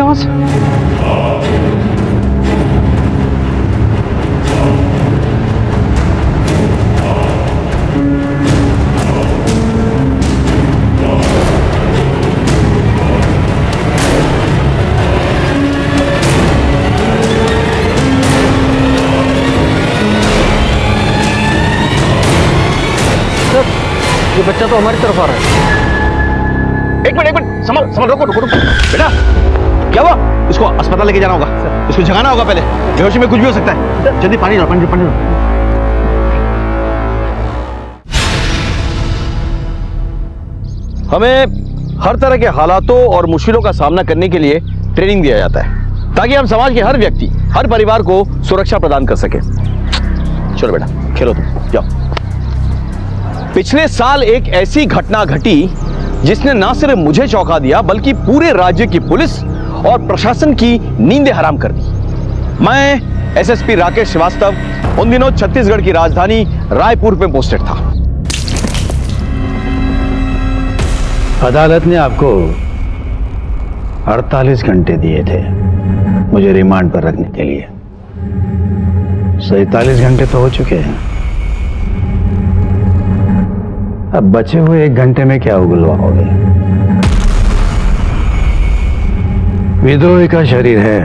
वहां से। ये बच्चा तो हमारी तरफ आ रहा है। एक मिनट संभल संभल, रुको रुको रुको बेटा, क्या हुआ? इसको अस्पताल लेके जाना होगा, इसको जगाना होगा पहले, बेहोशी में कुछ भी हो सकता है। जल्दी पानी लो, पानी लो, पानी लो। हमें हर तरह के हालातों और मुश्किलों का सामना करने के लिए ट्रेनिंग दिया जाता है, ताकि हम समाज के हर व्यक्ति, हर परिवार को सुरक्षा प्रदान कर सके। चलो बेटा खेलो, तुम जाओ। पिछले साल एक ऐसी घटना घटी जिसने ना सिर्फ मुझे चौंका दिया, बल्कि पूरे राज्य की पुलिस और प्रशासन की नींदें हराम कर दी। मैं एसएसपी राकेश श्रीवास्तव उन दिनों छत्तीसगढ़ की राजधानी रायपुर में पोस्टेड था। अदालत ने आपको 48 घंटे दिए थे मुझे रिमांड पर रखने के लिए। 47 घंटे तो हो चुके हैं। अब बचे हुए 1 घंटे में क्या उगलवाओगे? विद्रोही का शरीर है,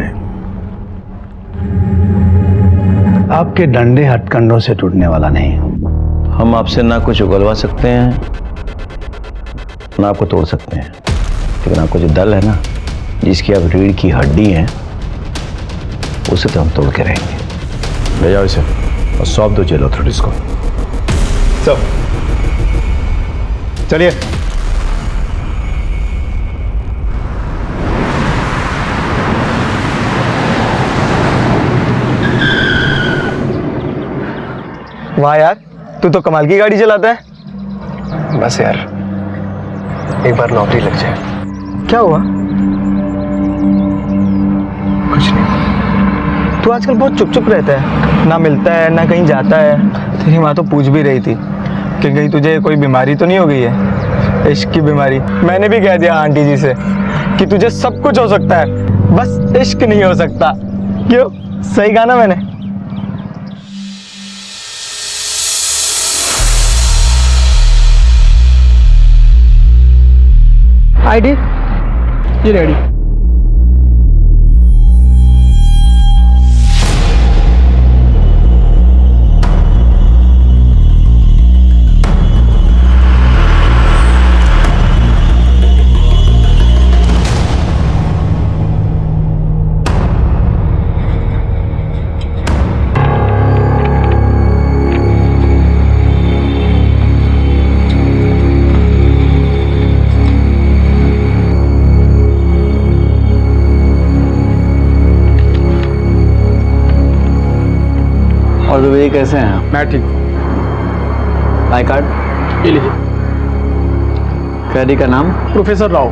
आपके डंडे हथकंडों से टूटने वाला नहीं। हम आपसे ना कुछ उगलवा सकते हैं, ना आपको तोड़ सकते हैं, लेकिन आपको जो दल है ना, जिसकी आप रीढ़ की हड्डी हैं, उसे तो हम तोड़ के रहेंगे। ले जाओ इसे और सौंप दो जेल अथॉरिटीज को। सब चलिए। वाह यार, तू तो कमाल की गाड़ी चलाता है। बस यार, एक बार नौकरी लग जाए। क्या हुआ? कुछ नहीं। तू आजकल बहुत चुप चुप रहता है, ना मिलता है ना कहीं जाता है। तेरी माँ तो पूछ भी रही थी कि कहीं तुझे कोई बीमारी तो नहीं हो गई है, इश्क की बीमारी। मैंने भी कह दिया आंटी जी से कि तुझे सब कुछ हो सकता है, बस इश्क नहीं हो सकता। क्यों, सही कहा ना मैंने? आईडी ये रेडी। और दुबई कैसे हैं? मैं ठीक। आई कार्ड ये लीजिए। कैदी का नाम? प्रोफेसर राव।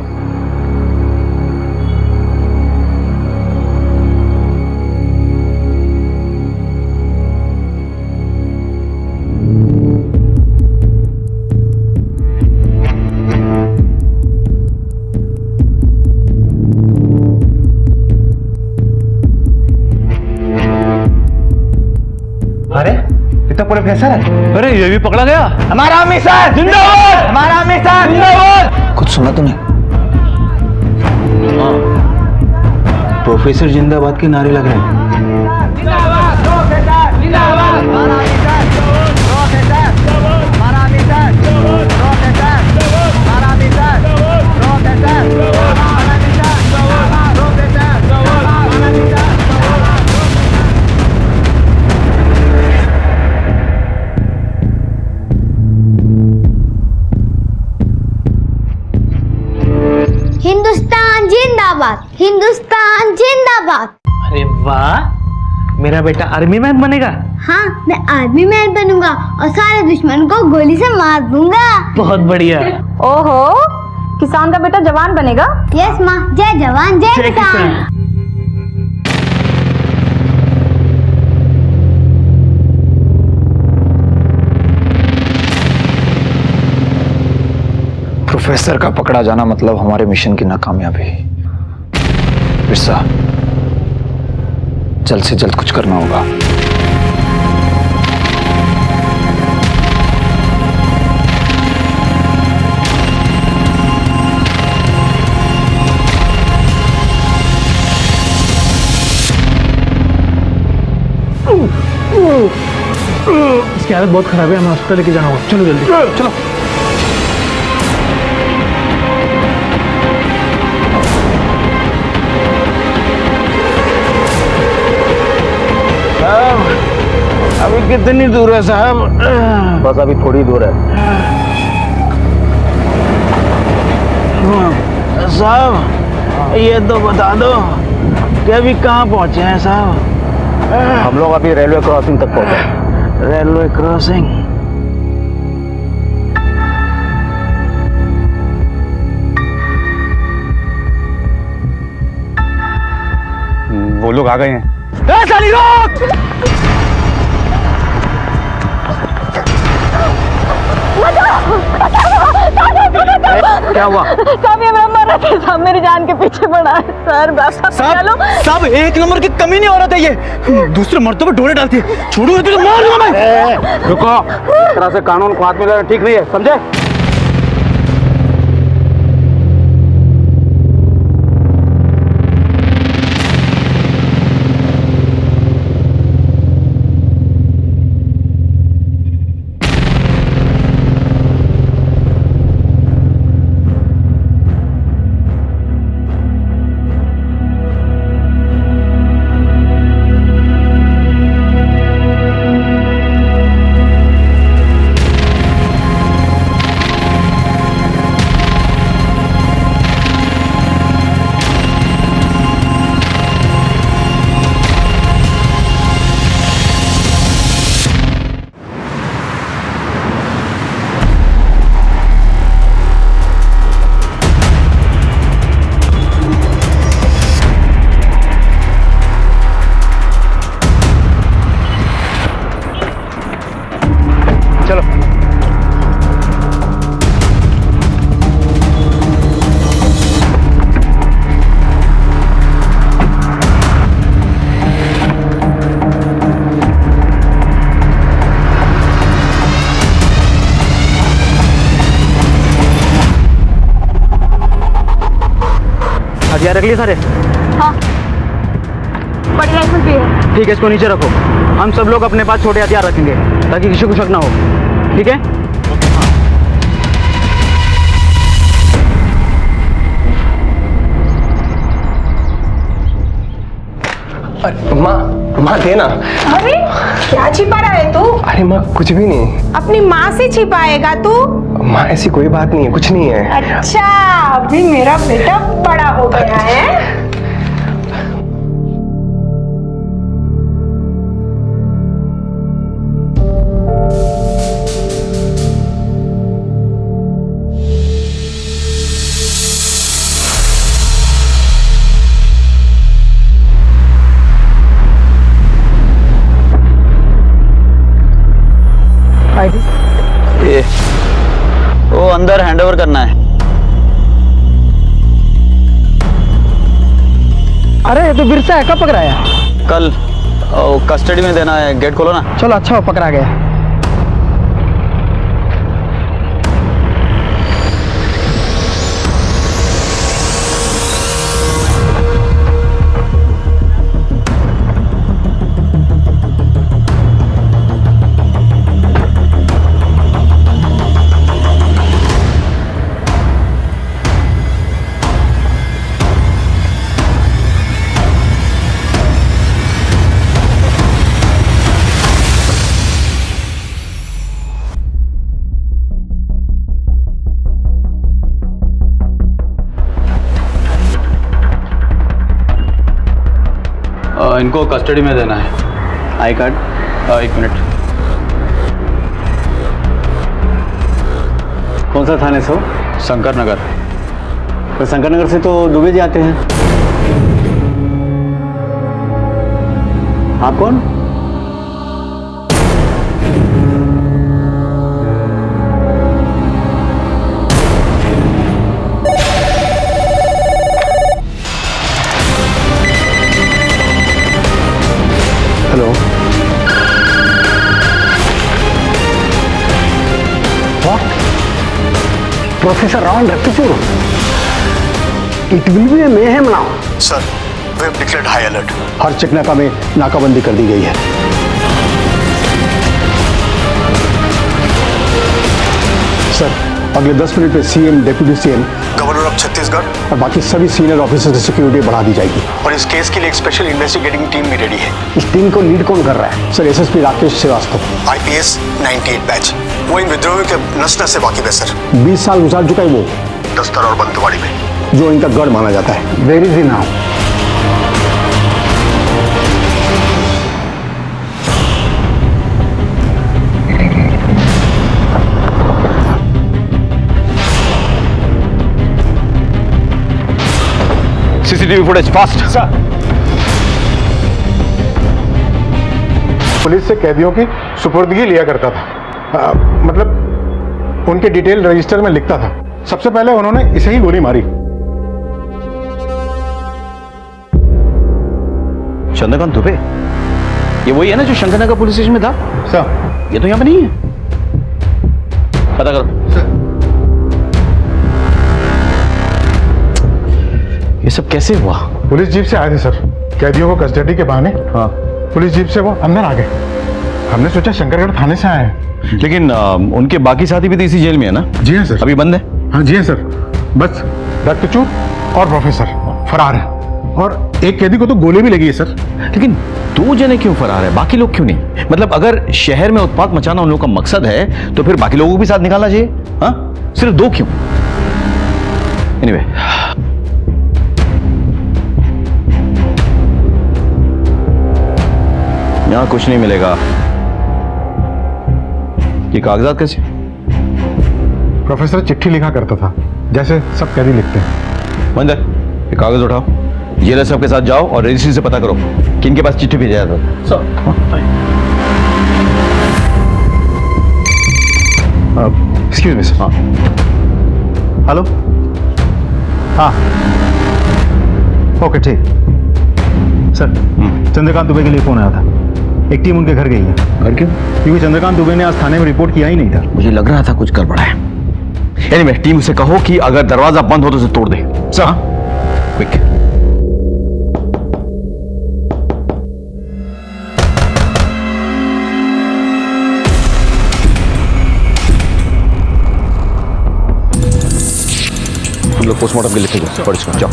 अरे ये तो प्रोफेसर है। अरे ये भी पकड़ा गया। हमारा मिशन जिंदाबाद, हमारा मिशन जिंदाबाद। कुछ सुना तूने? हाँ, प्रोफेसर जिंदाबाद के नारे लग रहे हैं। जिंदाबाद प्रोफेसर, जिंदाबाद हमारा मिशन प्रोफेसर, हमारा मिशन प्रोफेसर, हमारा मिशन प्रोफेसर, हमारा मिशन प्रोफेसर, हमारा मिशन। हिंदुस्तान जिंदाबाद, हिंदुस्तान जिंदाबाद। अरे वाह, मेरा बेटा आर्मी मैन बनेगा। हाँ, मैं आर्मी मैन बनूंगा और सारे दुश्मन को गोली से मार दूंगा। बहुत बढ़िया। ओहो, किसान का बेटा जवान बनेगा। यस माँ, जय जवान जय किसान। प्रोफेसर का पकड़ा जाना मतलब हमारे मिशन की नाकामयाबी। बिरसा, जल्द से जल्द कुछ करना होगा। इसकी हालत बहुत खराब है, हमें हॉस्पिटल लेके जाना होगा। चलो जल्दी चलो। अभी कितनी दूर है साहब? बस अभी थोड़ी दूर है। साहब ये तो बता दो कि अभी कहाँ पहुँचे हैं साहब? हम लोग अभी रेलवे क्रॉसिंग तक पहुंचे। Railway crossing? वो लोग आ गए हैं। क्या हुआ? साहब ये मैं मर रहा था, साहब मेरी जान के पीछे पड़ा है सर। बस साहब एक नंबर की कमी नहीं हो रहा था ये, दूसरे मर्तों पे डोरे डालती है। छोड़ो तो मार दूंगा मैं। रुको, इस तरह से कानून को हाथ में लेना ठीक नहीं है, समझे? हथियार रख लिए सारे? हाँ, बड़ी राइफल भी है। ठीक है, इसको नीचे रखो। हम सब लोग अपने पास छोटे हथियार रखेंगे ताकि किसी को शक ना हो, ठीक है? माँ देना। अरे क्या छिपा रहा है तू? अरे माँ कुछ भी नहीं। अपनी माँ से छिपाएगा तू? माँ ऐसी कोई बात नहीं है, कुछ नहीं है। अच्छा, अभी मेरा बेटा बड़ा हो गया है। ये वो अंदर हैंडओवर करना है। अरे ये तो बिरसा है, कब पकड़ाया? कल कस्टडी में देना है, गेट खोलो ना। चलो अच्छा पकड़ा गया। इनको कस्टडी में देना है। आई कार्ड, एक मिनट। कौन सा थाने से हो? शंकर नगर। तो शंकर नगर से तो दुबे जी आते हैं। आप कौन? Hello. Professor Ravan Raktachur, it will be a mayhem now. Sir, we have declared high alert. हर चेकनाका में नाकाबंदी कर दी गई है। सर, अगले 10 मिनट में CM, deputy CM, governor of Chhattisgarh और बाकी सभी सीनियर ऑफिसर्स की सिक्योरिटी बढ़ा दी जाएगी। और इस केस के लिए एक स्पेशल इन्वेस्टिगेटिंग टीम भी रेडी है। इस टीम को लीड कौन कर रहा है? Sir, SSP Rakesh Shrivastava, IPS 98 batch. वो इन विद्रोहियों के नस-नस से वाकिफ है सर। 20 साल गुजार चुका है वो, दस्तर और बंतवाड़ी में, जो इनका गढ़ माना जाता है। Where is he now? CCTV footage fast. Police से कैदियों की सुपुर्दगी लिया करता था, मतलब उनके डिटेल रजिस्टर में लिखता था। सबसे पहले उन्होंने इसे ही गोली मारी। चंद्रकांत दुबे, ये वही है ना जो शंकरनगर पुलिस स्टेशन में था? सर, ये तो यहाँ पे नहीं है। पता करो। ये सब कैसे हुआ? पुलिस जीप से आए थे सर, कैदियों को कस्टडी के बहाने। हाँ, पुलिस जीप से वो अंदर आ गए। हमने सोचा शंकरगढ़ थाने से आए हैं। लेकिन उनके बाकी साथी भी तो इसी जेल में है ना? जी हाँ सर। अभी बंद है? हाँ जी हाँ सर, बस रक्तचूर और प्रोफेसर फरार है, और एक कैदी को तो गोली भी लगी है सर। लेकिन 2 जने क्यों फरार है, बाकी लोग क्यों नहीं? मतलब अगर शहर में उत्पात मचाना उन लोगों का मकसद है तो फिर बाकी लोगों को भी साथ निकालना चाहिए। हाँ, सिर्फ 2 क्यों? एनीवे, यहां कुछ नहीं मिलेगा। ये कागजात कैसे? प्रोफेसर चिट्ठी लिखा करता था, जैसे सब कैदी लिखते हैं। मंदिर, ये कागज उठाओ, जेलर साहब के साथ जाओ और रजिस्ट्री से पता करो कि इनके पास चिट्ठी भेजा था। Excuse me sir. हाँ, हेलो। हाँ, ओके ठीक। सर, चंद्रकांत दुबे के लिए फोन आया था। एक टीम उनके घर गई है। घर क्यों? क्योंकि चंद्रकांत दुबे ने आज थाने में रिपोर्ट किया ही नहीं था। मुझे लग रहा था कुछ गड़बड़ है। एनीवे, टीम से कहो कि अगर दरवाजा बंद हो तो उसे तोड़ दे। Sir, quick. हम लोग पोस्टमार्टम के लिखेंगे। पढ़ इसको, जाओ।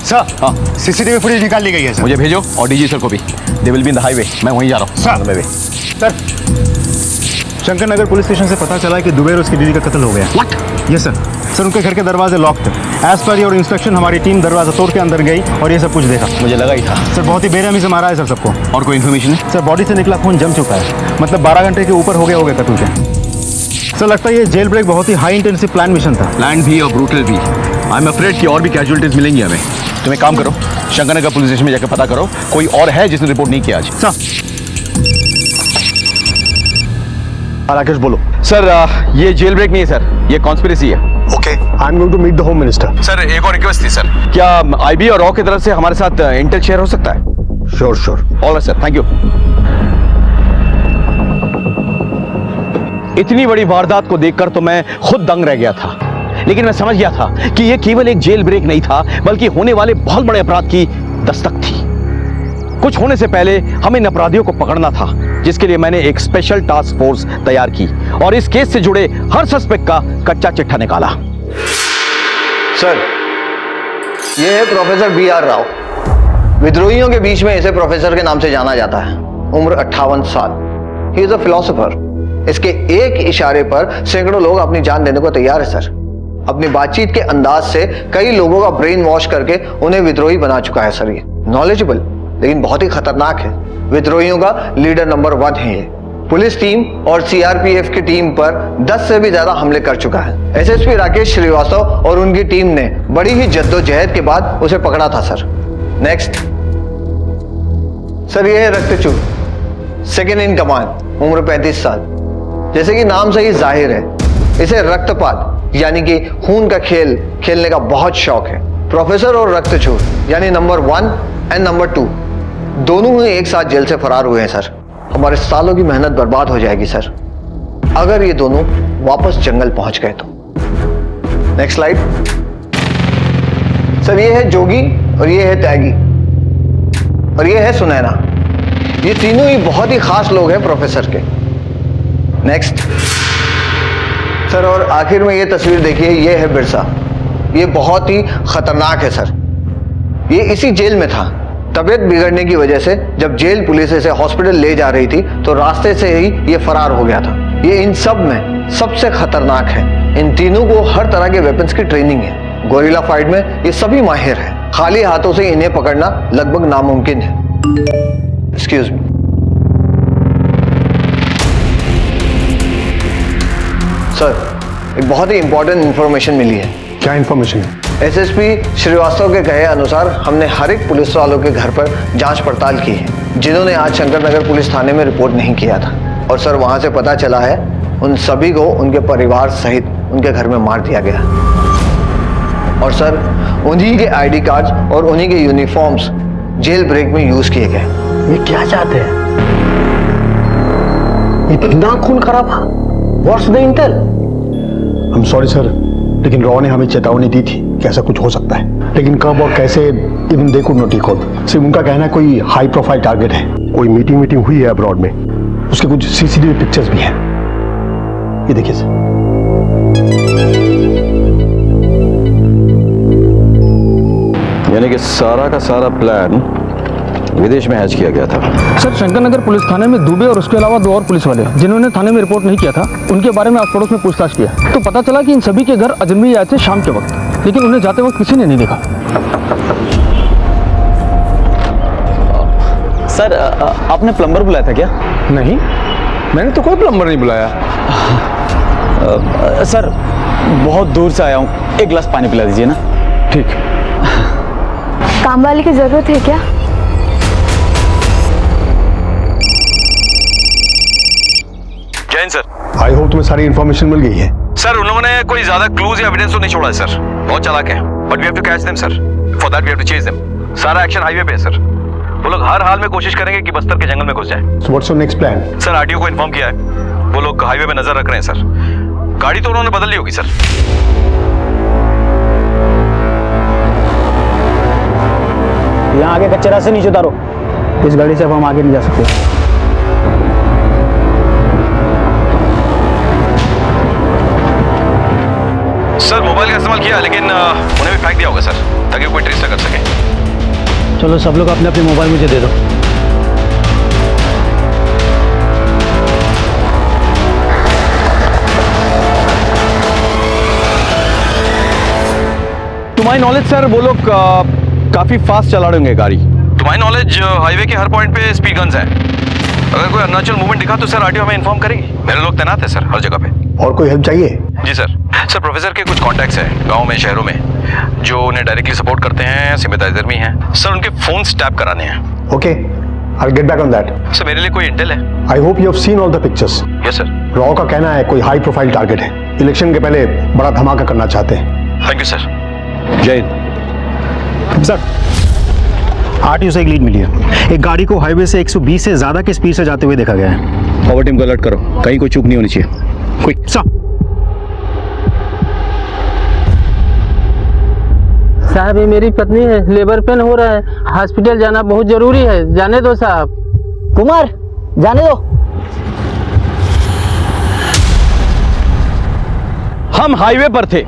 सर, हाँ, सीसीटीवी फुटेज निकाल ली गई है सर। मुझे भेजो और डीजी सर को भी। They will be in the highway. मैं वहीं जा रहा हूँ। Sir, sir, Shankar Nagar police station से पता चला कि दुबे और उसकी दीदी का कत्ल हो गया। व्हाट? Yes sir. सर, उनके घर के दरवाजे लॉक थे। एज पर योर इंस्ट्रक्शन हमारी टीम दरवाजा तोड़ के अंदर गई और ये सब कुछ देखा। मुझे लगा ही था। सर, बहुत ही बेरहमी से मारा है सर सबको। और कोई इन्फॉर्मेशन है? सर, बॉडी से निकला खून जम चुका है, मतलब 12 घंटे के ऊपर हो गए कत्ल के। सर, लगता है ये जेल ब्रेक बहुत ही हाई इंटेंसिव प्लान मिशन था। प्लान भी और ब्रूटल भी। आई एम अफ्रेड कि और भी कैजुअलिटीज मिलेंगी हमें। तुम एक काम करो, शंकरनगर पुलिस स्टेशन में जाकर पता करो कोई और है जिसने रिपोर्ट नहीं किया आज। सर, राकेश बोलो। सर, ये जेल ब्रेक नहीं है सर, ये कॉन्स्पिरेसी है। Okay, I am going to meet the home minister. Sir, एक और रिक्वेस्ट थी सर, क्या आईबी और रॉ की तरफ से हमारे साथ इंटेल शेयर हो सकता है? Sure sure. All right sir, thank you. इतनी बड़ी वारदात को देखकर तो मैं खुद दंग रह गया था, लेकिन मैं समझ गया था कि यह केवल एक जेल ब्रेक नहीं था, बल्कि होने वाले बहुत बड़े अपराध की दस्तक थी। कुछ होने से पहले हमें इन अपराधियों को पकड़ना था, जिसके लिए मैंने एक स्पेशल टास्क फोर्स तैयार की और इस केस से जुड़े हर सस्पेक्ट का कच्चा चिट्ठा निकाला। सर, ये है प्रोफेसर B.R. राव। विद्रोहियों के बीच में इसे प्रोफेसर के नाम से जाना जाता है। उम्र 58 साल। He is a philosopher. इसके एक इशारे पर सैकड़ों लोग अपनी जान देने को तैयार है सर। अपनी बातचीत के अंदाज से कई लोगों का ब्रेन वॉश करके उन्हें विद्रोही बना चुका है सर। ये नॉलेजेबल लेकिन बहुत ही खतरनाक है। विद्रोहियों का लीडर नंबर 1 है ये। पुलिस टीम और सीआरपीएफ की टीम पर 10 से भी ज्यादा हमले कर चुका है। एसएसपी राकेश श्रीवास्तव और उनकी टीम ने बड़ी ही जद्दोजहद के बाद उसे पकड़ा था सर। नेक्स्ट सर, ये है रक्तचूर, सेकेंड इन कमांड, उम्र 35 साल। जैसे कि नाम से ही जाहिर है, इसे रक्तपात यानी कि खून का खेल खेलने का बहुत शौक है। प्रोफेसर और रक्तचूर यानी नंबर 1 एंड नंबर 2 दोनों ही एक साथ जेल से फरार हुए हैं सर। हमारे सालों की मेहनत बर्बाद हो जाएगी सर, अगर ये दोनों वापस जंगल पहुंच गए तो। Next slide sir. ये है जोगी और ये है त्यागी और ये है सुनैना। ये तीनों ही बहुत ही खास लोग हैं प्रोफेसर के। Next sir. और आखिर में ये तस्वीर देखिए, ये है बिरसा। ये बहुत ही खतरनाक है सर। ये इसी जेल में था। तबीयत बिगड़ने की वजह से जब जेल पुलिस इसे हॉस्पिटल ले जा रही थी तो रास्ते से ही ये फरार हो गया था। ये इन सब में सबसे खतरनाक है। इन तीनों को हर तरह के वेपन्स की ट्रेनिंग है। गोरिल्ला फाइट में ये सभी माहिर हैं। खाली हाथों से इन्हें पकड़ना लगभग नामुमकिन है। Excuse me. सर, एक बहुत ही इंपॉर्टेंट इंफॉर्मेशन मिली है। क्या इंफॉर्मेशन है? एसएसपी श्रीवास्तव के कहे अनुसार हमने हर एक पुलिस वालों के घर पर जांच पड़ताल की है जिन्होंने आज शंकरनगर पुलिस थाने में रिपोर्ट नहीं किया था। और सर, वहां से पता चला है उन सभी को उनके परिवार सहित उनके घर में मार दिया गया। और सर, उन्हीं के आईडी कार्ड्स और उन्हीं के यूनिफॉर्म्स जेल ब्रेक में यूज किए गए। ये क्या चाहते हैं? इतना खून खराबा? What's the Intel? I'm sorry sir, लेकिन रॉ ने हमें चेतावनी दी थी कि ऐसा कुछ हो सकता है, लेकिन कब और कैसे even they could not record. सिर्फ उनका कहना है कोई हाई प्रोफाइल टारगेट है। कोई मीटिंग हुई है अब्रॉड में, उसके कुछ सीसीटीवी पिक्चर्स भी हैं। ये देखिए सर। यानी कि सारा का सारा प्लान विदेश में हैच किया गया था। सर, शंकरनगर पुलिस थाने में दुबे और उसके अलावा 2 और पुलिस वाले जिन्होंने थाने में रिपोर्ट नहीं किया था, उनके बारे में आस पड़ोस में पूछताछ किया तो पता चला कि इन सभी के घर अजनबी आए थे शाम के वक्त, लेकिन उन्हें जाते वक्त किसी ने नहीं देखा। सर, आपने प्लम्बर बुलाया था क्या? नहीं, मैंने तो कोई प्लम्बर नहीं बुलाया। सर, बहुत दूर से आया हूँ, एक गिलास पानी पिला दीजिए ना। ठीक। काम वाले की जरूरत है क्या? जैन सर। आई होप तुम्हें सारी इन्फॉर्मेशन मिल गई है। सर, उन लोगों ने कोई ज्यादा क्लूज या एविडेंस तो नहीं छोड़ा है सर। बहुत चालाक है, but we have to catch them sir. For that we have to chase them. सारा एक्शन हाईवे पे है सर। वो लोग हर हाल में कोशिश करेंगे कि बस्तर के जंगल में घुस जाए। So what's your next plan? Sir, RTO को इन्फॉर्म किया है, वो लोग हाईवे पे नजर रख रहे हैं सर। गाड़ी तो उन्होंने बदल ली होगी सर। यहाँ आगे कच्चे रास्ते नीचे उतारो। इस गाड़ी से अब हम आगे नहीं जा सकते। सर, मोबाइल का इस्तेमाल किया लेकिन उन्हें भी फेंक दिया होगा सर, ताकि कोई ट्रेस न कर सके। चलो सब लोग अपने अपने मोबाइल मुझे दे दो। तुम्हारी नॉलेज सर, वो लोग काफी फास्ट चला रहे होंगे गाड़ी। तुम्हारी नॉलेज, हाईवे के हर पॉइंट पे स्पीड गन्स हैं। अगर कोई अरुणाचल मूवमेंट दिखा तो सर आरटीओ हमें इन्फॉर्म करेगी। मेरे लोग तैनात है सर हर जगह पे। और कोई हेल्प चाहिए? जी सर। सर, प्रोफेसर के कुछ कॉन्टैक्ट्स हैं गांव में, शहरों में, जो उन्हें डायरेक्टली सपोर्ट करते हैं, सिम्पैथाइजर भी हैं सर। उनके फोन टैप कराने हैं। Okay, I will get back on that. Sir, मेरे लिए कोई इंटेल है? I hope you have seen all the pictures. Yes sir. Raw का कहना है कोई हाई प्रोफाइल टारगेट है, इलेक्शन के पहले बड़ा धमाका करना चाहते हैं। Thank you sir. जय सर, आरटीओ से एक लीड मिली है। एक गाड़ी को हाईवे से 120 से ज्यादा की स्पीड से जाते हुए देखा गया है। फॉरवर्ड टीम को अलर्ट करो, कहीं कोई चूक नहीं होनी चाहिए। क्विक। साहब, ये मेरी पत्नी है, लेबर पेन हो रहा है, हॉस्पिटल जाना बहुत जरूरी है, जाने दो साहब। कुमार, जाने दो। हम हाईवे पर थे।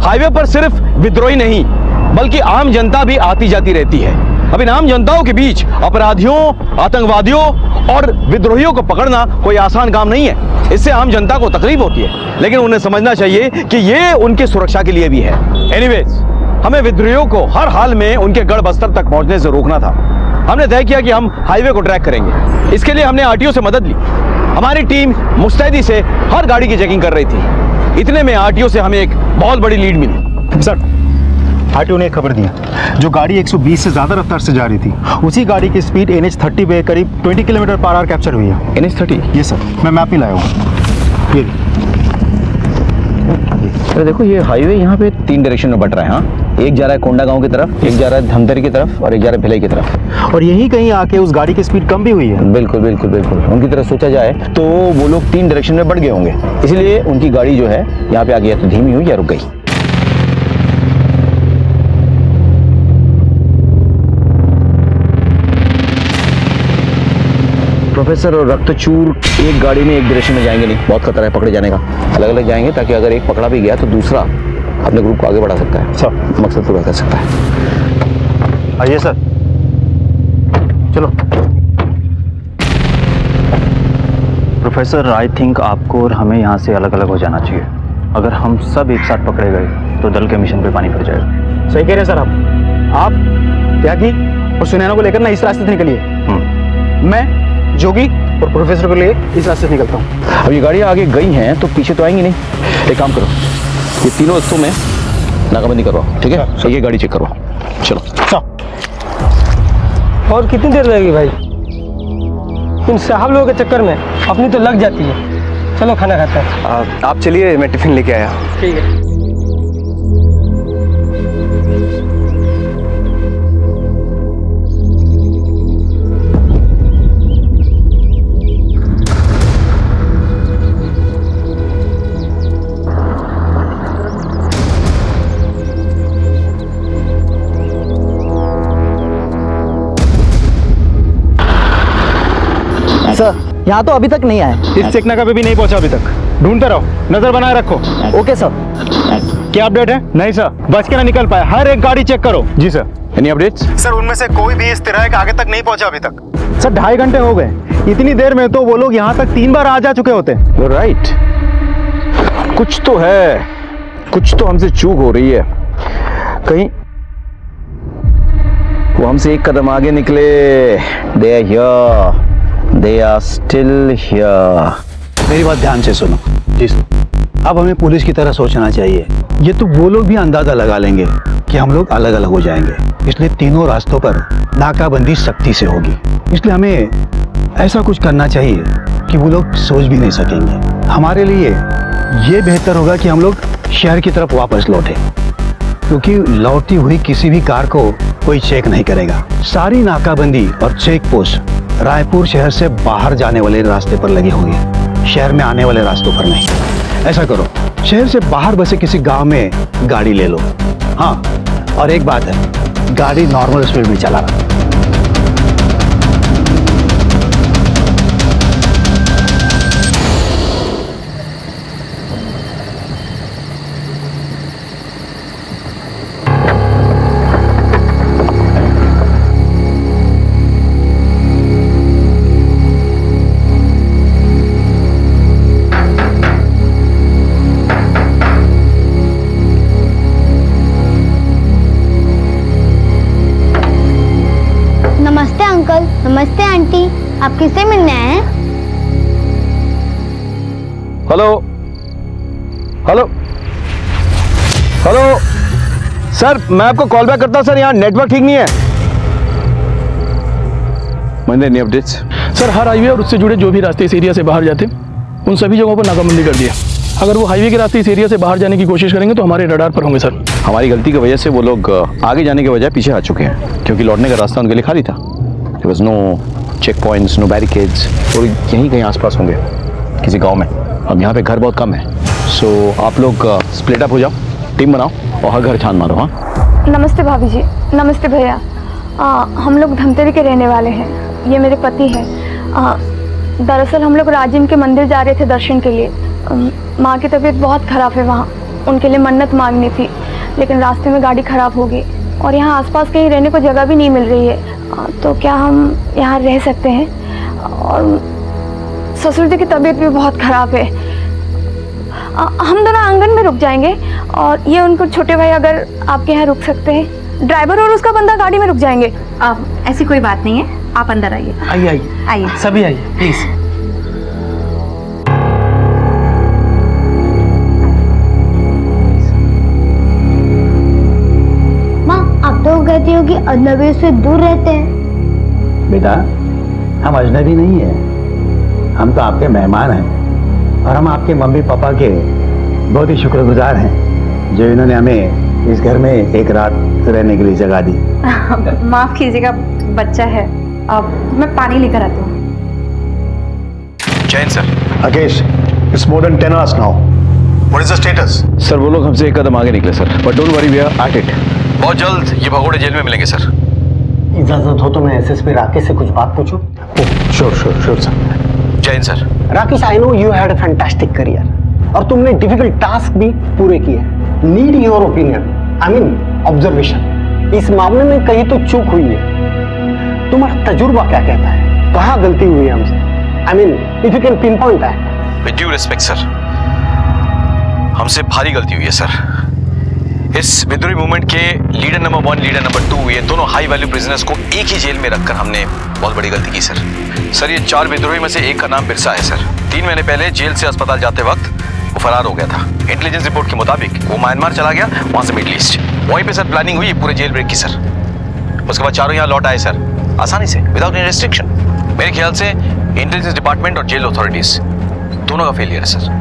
हाईवे पर सिर्फ विद्रोही नहीं बल्कि आम जनता भी आती जाती रहती है। अब इन आम जनताओं के बीच अपराधियों, आतंकवादियों और विद्रोहियों को पकड़ना कोई आसान काम नहीं है। इससे आम जनता को तकलीफ होती है, लेकिन उन्हें समझना चाहिए कि ये उनकी सुरक्षा के लिए भी है। एनीवेज, हमें विद्रोहियों को हर हाल में उनके गढ़ बस्तर तक पहुंचने से रोकना था। हमने तय किया कि हम हाईवे को ट्रैक करेंगे। इसके लिए हमने आरटीओ से मदद ली। हमारी टीम मुस्तैदी से हर गाड़ी की चेकिंग कर रही थी। इतने में आरटीओ से हमें एक बहुत बड़ी लीड मिली। सर, आरटीओ ने एक खबर दी, जो गाड़ी 120 से ज्यादा रफ्तार से जा रही थी, उसी गाड़ी की स्पीड NH30 पे करीब 20 किलोमीटर पर आवर कैप्चर हुई है। NH30? ये सर, मैं मैप ही लाया हूँ। ये देखो, ये हाईवे यहाँ पे 3 डायरेक्शन में बट रहा है। हाँ, एक जा रहा है कोंडा गांव की तरफ, एक जा रहा है धमतरी की तरफ और एक जा रहा है भिलाई की तरफ। और यहीं कहीं आके उस गाड़ी की स्पीड कम भी हुई है। बिल्कुल बिल्कुल बिल्कुल, उनकी तरफ सोचा जाए तो वो लोग 3 डायरेक्शन में बढ़ गए होंगे, इसलिए उनकी गाड़ी जो है यहाँ पे आ गई, तो धीमी हुई या रुक गई। प्रोफेसर और रक्तचूर एक गाड़ी में एक डायरेक्शन में जाएंगे नहीं, बहुत खतरा है पकड़े जाने का। अलग अलग जाएंगे ताकि अगर एक पकड़ा भी गया तो दूसरा अपने ग्रुप को आगे बढ़ा सकता है, सब मकसद पूरा कर सकता है। आइए सर, चलो। प्रोफेसर, आई थिंक आपको और हमें यहाँ से अलग अलग हो जाना चाहिए। अगर हम सब एक साथ पकड़े गए तो दल के मिशन पे पानी फिर जाएगा। सही कह रहे हैं सर आप त्यागी और सुनैना को लेकर ना इस रास्ते से निकलिए। मैं जोगी और प्रोफेसर को लिए इस रास्ते से निकलता हूँ। अब ये गाड़ियाँ आगे गई हैं तो पीछे तो आएंगी नहीं। एक काम करो, ये तीनों रस्तों में नाकाबंदी करवाओ, ठीक है? ये गाड़ी चेक करवाओ, चलो। और कितनी देर लगेगी भाई? इन साहब लोगों के चक्कर में अपनी तो लग जाती है। चलो खाना खाते हैं। आप चलिए, मैं टिफिन लेके आया। ठीक है। सर, यहाँ तो अभी तक नहीं आए। इस चेकनाका पे भी नहीं पहुंचा अभी तक। ढूंढते रहो, नजर बनाए रखो। Okay sir. क्या अपडेट है? नहीं सर, बच के ना निकल पाए। हर एक गाड़ी चेक करो। जी सर। Any updates? सर, उनमें से कोई भी इस तिराहे के आगे तक नहीं पहुंचा अभी तक। सर, 2.5 घंटे हो गए। इतनी देर में तो वो लोग यहाँ तक 3 बार आ जा चुके होते। राइट, कुछ तो है, कुछ तो हमसे चूक हो रही है। कहीं वो हमसे एक कदम आगे निकले। They are here. They are still here. मेरी बात ध्यान से सुनो। जी सर। अब हमें पुलिस की तरह सोचना चाहिए। ये तो वो लोग भी अंदाजा लगा लेंगे कि हम लोग अलग अलग हो जाएंगे, इसलिए तीनों रास्तों पर नाकाबंदी सख्ती से होगी। इसलिए हमें ऐसा कुछ करना चाहिए कि वो लोग सोच भी नहीं सकेंगे। हमारे लिए ये बेहतर होगा कि हम लोग शहर की तरफ वापस लौटे, क्योंकि लौटती हुई किसी भी कार को कोई चेक नहीं करेगा। सारी नाकाबंदी और चेक पोस्ट रायपुर शहर से बाहर जाने वाले रास्ते पर लगी होंगी, शहर में आने वाले रास्तों पर नहीं। ऐसा करो, शहर से बाहर बसे किसी गांव में गाड़ी ले लो। हाँ, और एक बात है, गाड़ी नॉर्मल स्पीड में चलाना। नमस्ते अंकल, नमस्ते आंटी। आप किससे मिलने आए हैं? हेलो हेलो हेलो सर, मैं आपको कॉल बैक करता हूं सर, यहाँ नेटवर्क ठीक नहीं है। मैंने नहीं अपडेट्स सर, हर हाईवे और उससे जुड़े जो भी रास्ते इस एरिया से बाहर जाते उन सभी जगहों पर नाकाबंदी कर दिया। अगर वो हाईवे के रास्ते इस एरिया से बाहर जाने की कोशिश करेंगे तो हमारे रडार पर होंगे सर। हमारी गलती की वजह से वो लोग आगे जाने के बजाय पीछे आ चुके हैं, क्योंकि लौटने का रास्ता उनके लिए खाली था। There was no checkpoints, no barricades, और यहीं कहीं आसपास होंगे किसी गांव में। अब यहाँ पे घर बहुत कम है, सो आप लोग स्प्लिट अप हो जाओ, टीम बनाओ और हर घर छान मारो। हाँ, नमस्ते भाभी जी। नमस्ते भैया। हम लोग धमतरी के रहने वाले हैं। ये मेरे पति हैं। दरअसल हम लोग राजिम के मंदिर जा रहे थे दर्शन के लिए। माँ की तबीयत बहुत ख़राब है वहाँ, उनके लिए मन्नत मांगनी थी, लेकिन रास्ते में गाड़ी ख़राब हो गई और यहाँ आसपास कहीं रहने को जगह भी नहीं मिल रही है। तो क्या हम यहाँ रह सकते हैं? और ससुर जी की तबीयत भी बहुत ख़राब है। हम दोनों आंगन में रुक जाएंगे और ये उनको छोटे भाई अगर आपके यहाँ रुक सकते हैं, ड्राइवर और उसका बंदा गाड़ी में रुक जाएंगे। ऐसी कोई बात नहीं है, आप अंदर आइए। आइए आइए आइए, सभी आइए प्लीज। तो कहती हो कि अजनबियों से दूर रहते हैं। बेटा, हम अजनबी नहीं है, हम तो आपके मेहमान हैं और हम आपके मम्मी पापा के बहुत ही शुक्रगुजार हैं जो इन्होंने हमें इस घर में एक रात रहने के लिए जगह दी। माफ कीजिएगा, बच्चा है। अब मैं पानी लेकर आती हूँ। Jain sir. Rakesh, it's more than 10 hours now. What is the status? Sir वो लोग हमसे एक कदम आगे निकले sir, but don't worry, we are at it. बहुत जल्द ये भगोड़े जेल में मिलेंगे सर। इजाजत हो तो मैं एसएसपी राकेश से कुछ बात पूछूं? Sure sir. Jain sir. Rakesh, I know you had a fantastic career और तुमने डिफिकल्ट टास्क भी पूरे किए। Need your opinion, I mean observation. इस मामले में कहीं तो चूक हुई है। तुम्हारा तजुर्बा क्या कहता है? कहाँ गलती हुई है हमसे? I mean if you can pin point that. With due respect sir, हमसे भारी गलती हुई है सर। इस विद्रोही मूवमेंट के लीडर नंबर 1, लीडर नंबर 2, ये दोनों हाई वैल्यू प्रिजनर्स को एक ही जेल में रखकर हमने बहुत बड़ी गलती की सर। ये 4 विद्रोही में से एक का नाम बिरसा है सर। 3 महीने पहले जेल से अस्पताल जाते वक्त वो फरार हो गया था। इंटेलिजेंस रिपोर्ट के मुताबिक वो म्यांमार चला गया, वहां से मिडिल ईस्ट। वहीं पे सर प्लानिंग हुई पूरे जेल ब्रेक की सर। उसके बाद चारों यहाँ लौट आए सर, आसानी से, विदाउट एनी रेस्ट्रिक्शन। मेरे ख्याल से इंटेलिजेंस डिपार्टमेंट और जेल अथॉरिटीज दोनों का फेलियर है सर।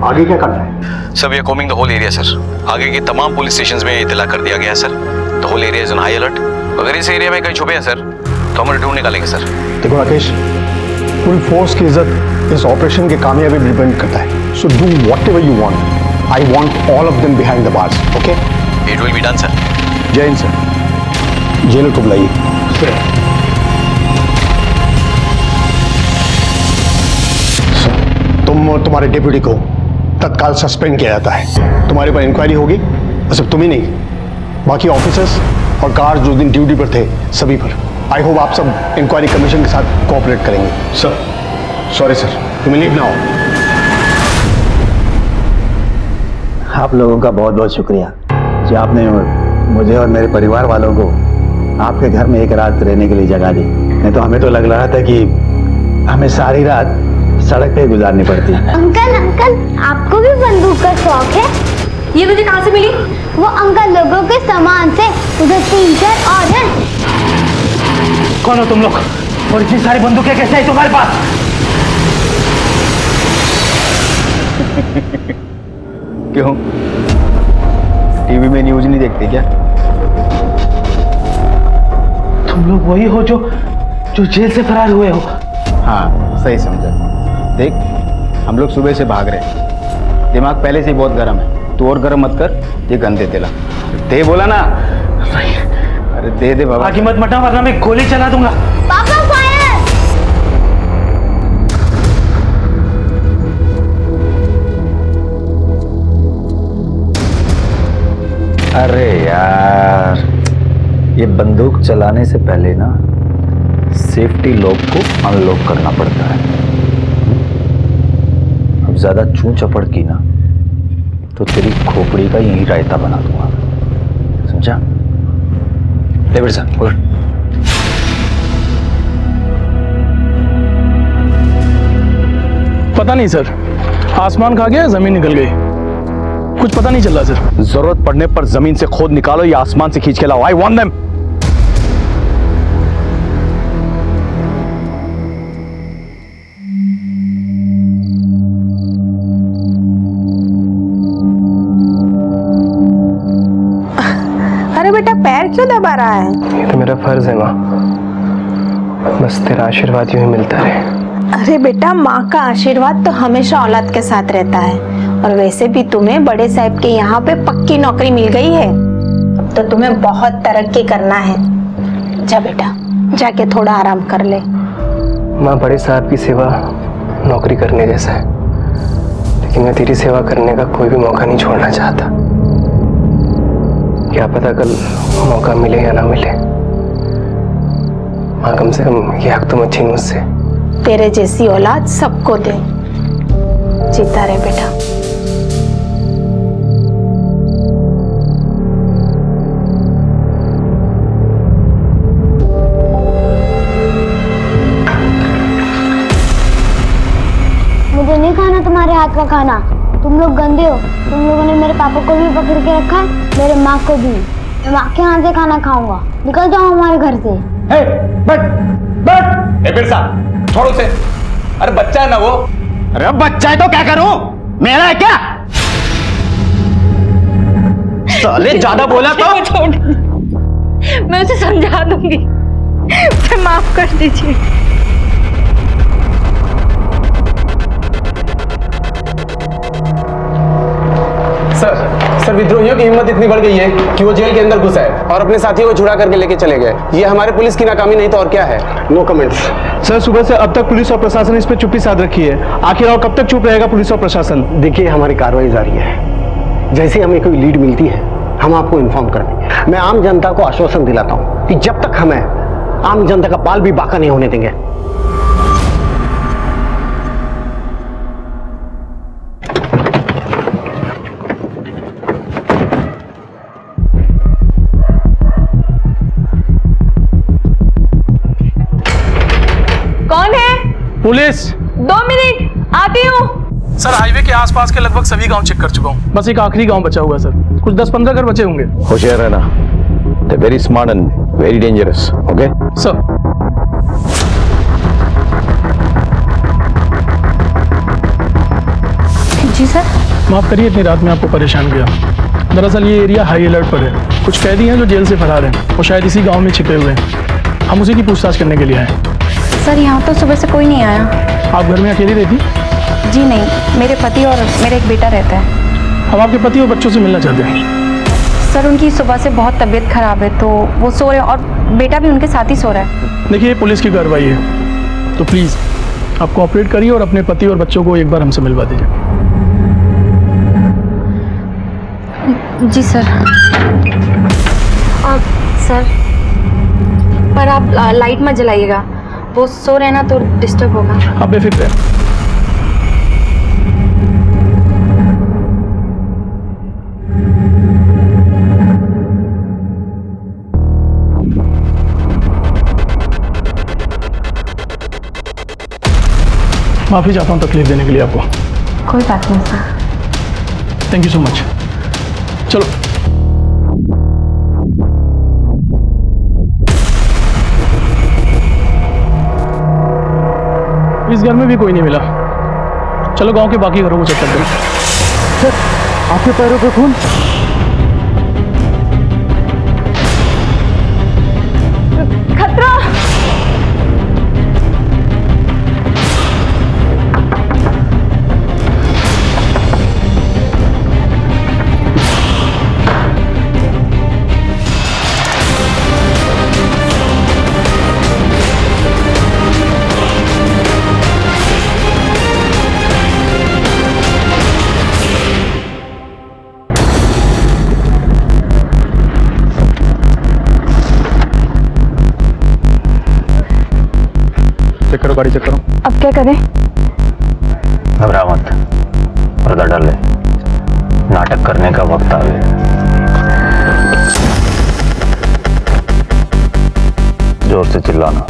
आगे क्या करना है? Sir we are combing the whole area sir. आगे के तमाम पुलिस स्टेशंस में इत्तला कर दिया गया है sir. The whole area is on high alert. अगर इस एरिया में कहीं छुपे हैं सर तो हम ढूंढ निकालेंगे सर। देखो राकेश, फुल फोर्स की इज्जत इस ऑपरेशन की कामयाबी पर डिपेंड करता है। So do whatever you want. I want all of them behind the bars, okay? It will be done sir. Jain sir, jail को बुलाइए। तुम्हारे डेप्यूटी को तत्काल सस्पेंड किया जाता है। तुम्हारे ऊपर इंक्वायरी होगी, सिर्फ तुम ही नहीं, बाकी ऑफिसर्स और गार्ड जो दिन ड्यूटी पर थे सभी पर। आई होप आप सब इंक्वायरी कमीशन के साथ कोऑपरेट करेंगे। सर, सॉरी सर, तुम लीव नाउ। आप लोगों का बहुत बहुत शुक्रिया कि आपने मुझे और मेरे परिवार वालों को आपके घर में एक रात रहने के लिए जगह दी। नहीं तो हमें तो लग रहा था कि हमें सारी रात सड़क पे गुजारनी पड़ती। अंकल, आपको भी बंदूक का शौक है? ये तुझे कहाँ से मिली? वो अंकल लोगों के सामान से। उधर 3-4 और हैं। कौन हो तुम लोग और इतनी सारी बंदूकें कैसे है तुम्हारे पास? क्यों, टीवी में न्यूज नहीं देखते क्या? तुम लोग वही हो जो जेल से फरार हुए हो? हाँ, सही समझा। देख, हम लोग सुबह से भाग रहे हैं, दिमाग पहले से ही बहुत गर्म है। तू और गर्म मत कर, ये गंदे तेला दे बोला ना। अरे दे बाबा। आगे मत मटा वरना मैं गोली चला दूंगा। पापा फायर! अरे यार, ये बंदूक चलाने से पहले ना सेफ्टी लॉक को अनलॉक करना पड़ता है। अब ज्यादा चूं चपड़ की ना तो तेरी खोपड़ी का यही रायता बना दूंगा, समझा? ले बिरसा, उठ। पता नहीं सर, आसमान खा गया, जमीन निकल गई, कुछ पता नहीं चल रहा सर। जरूरत पड़ने पर जमीन से खोद निकालो या आसमान से खींच के लाओ। I want them. अरे बेटा, पैर क्यों दबा रहा है? ये तो मेरा फर्ज है माँ, बस तेरा आशीर्वाद यूं ही मिलता रहे। अरे बेटा, माँ का आशीर्वाद तो हमेशा औलाद के साथ रहता है। और वैसे भी तुम्हें बड़े साहब के यहाँ पे पक्की नौकरी मिल गई है। अब तो तुम्हें बहुत तरक्की करना है। जा बेटा, जाके थोड़ा आराम कर ले। माँ, बड़े साहब की सेवा नौकरी करने जैसा है, लेकिन मैं तेरी सेवा करने का कोई भी मौका नहीं छोड़ना चाहता। क्या पता कल मौका मिले या ना मिले। माँ, कम से कम ये हक तो मत छीन मुझसे। तेरे जैसी औलाद सबको दे। जीता रहे बेटा। मुझे नहीं खाना तुम्हारे हाथ का खाना। तुम लोग गंदे हो। तुम लोगों ने मेरे पापा को भी पकड़ के रखा है, मेरे माँ को भी। मैं माँ के हाथ से खाना खाऊंगा। निकल जाओ हमारे घर से। बिरसा, छोड़ उसे। अरे बच्चा है ना वो। अरे बच्चा है तो क्या करूं? मेरा है क्या? साले ज्यादा बोला तो छोड़ दीजिए। मैं उसे समझा दूंगी, उसे माफ कर दीजिए। सर विद्रोहियों की हिम्मत इतनी बढ़ गई है कि वो जेल के अंदर घुस आए और अपने साथियों को छुड़ा करके लेके चले गए। ये हमारे पुलिस की नाकामी नहीं तो और क्या है। No comments. सर सुबह से अब तक पुलिस और प्रशासन इस पर चुप्पी साध रखी है। आखिर और कब तक चुप रहेगा पुलिस और प्रशासन? देखिए हमारी कार्रवाई जारी है, जैसे हमें कोई लीड मिलती है हम आपको इन्फॉर्म कर देंगे। मैं आम जनता को आश्वासन दिलाता हूँ कि जब तक हमें आम जनता का बाल भी बाका नहीं होने देंगे। कौन है? पुलिस। 2 मिनट आती हूँ। सर हाईवे के आसपास के लगभग सभी गांव चेक कर चुका हूँ, बस एक आखिरी गांव बचा हुआ है सर। कुछ 10-15 घर बचे होंगे। होशियार रहना, they very smart and very dangerous. Okay sir. जी सर। माफ करिए इतनी रात में आपको परेशान किया। दरअसल ये एरिया हाई अलर्ट पर है। कुछ कैदी हैं जो जेल से फरार हैं, वो शायद इसी गांव में छिपे हुए हैं। हम उसी की पूछताछ करने के लिए आए। सर यहाँ तो सुबह से कोई नहीं आया। आप घर में अकेली रहती? जी नहीं, मेरे पति और मेरा एक बेटा रहता है। हम आपके पति और बच्चों से मिलना चाहते हैं। सर उनकी सुबह से बहुत तबीयत खराब है तो वो सो रहे हैं और बेटा भी उनके साथ ही सो रहा है। देखिए ये पुलिस की कार्रवाई है, तो प्लीज़ आप कोऑपरेट करिए और अपने पति और बच्चों को एक बार हमसे मिलवा दीजिए। जी सर। सर पर आप लाइट मत जलाइएगा, वो सो रहे हैं ना तो डिस्टर्ब होगा। आप बेफिक्र हैं। माफी चाहता हूँ तकलीफ देने के लिए आपको। कोई बात नहीं sir. Thank you so much. चलो इस घर में भी कोई नहीं मिला। चलो गांव के बाकी घरों को चेक करते हैं। सर आपके पैरों पे खून। खतरा। चेक करो, गाड़ी चेक करो। अब क्या करें? घबरा मत, पर्दा डाल ले, नाटक करने का वक्त आ गया। जोर से चिल्लाना।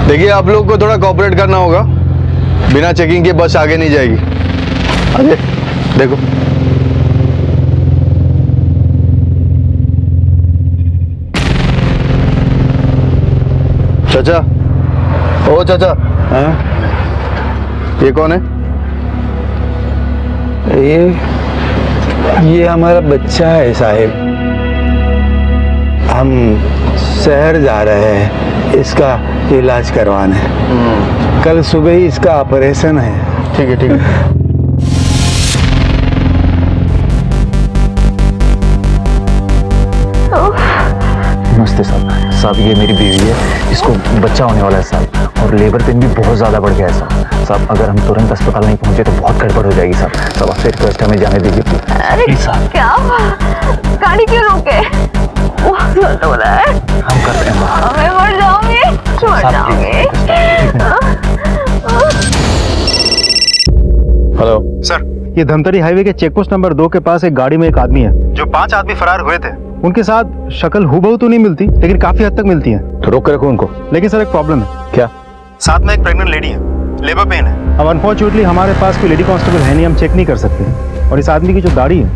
देखिए आप लोग को थोड़ा कोऑपरेट करना होगा, बिना चेकिंग के बस आगे नहीं जाएगी। अरे देखो चाचा, ओ चाचा। हाँ? ये कौन है? ये हमारा बच्चा है साहिब। हम शहर जा रहे हैं इसका इलाज करवाने। कल सुबह ही इसका ऑपरेशन है। ठीक है ठीक है। नमस्ते साहब। साहब ये मेरी बीवी है, इसको बच्चा होने वाला है साहब, और लेबर पेन भी बहुत ज़्यादा बढ़ गया है साहब। साहब अगर हम तुरंत अस्पताल नहीं पहुंचे तो बहुत गड़बड़ हो जाएगी साहब। साहब आपसे रिक्वेस्ट हमें जाने दीजिए। अरे क्या गाड़ी क्यों रोके? बहुत हो रहा है। हम करते हैं। मैं मर जाऊंगी, मर जाऊंगी। हेलो सर, ये धमतरी हाईवे के चेक पोस्ट नंबर 2 के पास एक गाड़ी में एक आदमी है। जो 5 आदमी फरार हुए थे उनके साथ शक्ल हूबहू तो नहीं मिलती, लेकिन काफी हद तक मिलती है। तो रोक के रखो उनको। लेकिन सर एक प्रॉब्लम है। क्या? साथ में एक प्रेग्नेंट लेडी है, लेबर पेन है। अब अनफॉर्चुनेटली हमारे पास कोई लेडी कांस्टेबल है नहीं, हम चेक नहीं कर सकते। और इस आदमी की जो दाढ़ी है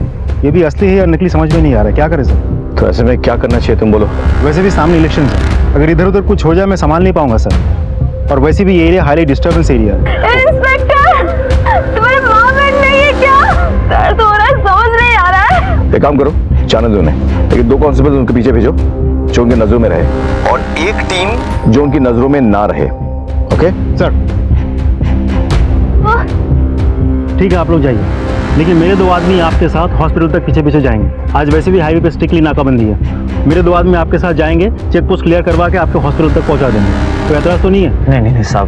ये भी असली है या नकली समझ में नहीं आ रहा है, क्या करें सर? तो ऐसे में क्या करना चाहिए तुम बोलो। वैसे भी सामने इलेक्शन है, अगर इधर उधर कुछ हो जाए मैं संभाल नहीं पाऊंगा सर। और वैसे भी ये एरिया हाईली डिस्टर्बेंस एरिया है। इंस्पेक्टर, तुम्हारे माँ बहन नहीं है क्या? दर्द हो रहा है, समझ नहीं आ रहा है। एक काम करो, जाने दो उन्हें, लेकिन 2 कांस्टेबल उनके पीछे भेजो जो उनकी नजरों में रहे, और एक टीम जो उनकी नजरों में ना रहे। Okay sir? ठीक है, आप लोग जाइए, लेकिन मेरे 2 आदमी आपके साथ हॉस्पिटल तक पीछे पीछे जाएंगे। आज वैसे भी हाईवे पे स्ट्रिक्टली नाकाबंदी है। मेरे 2 आदमी आपके साथ जाएंगे, चेक पोस्ट क्लियर करवा के आपके हॉस्पिटल तक पहुंचा देंगे। कोई एतराज तो नहीं है? नहीं साहब,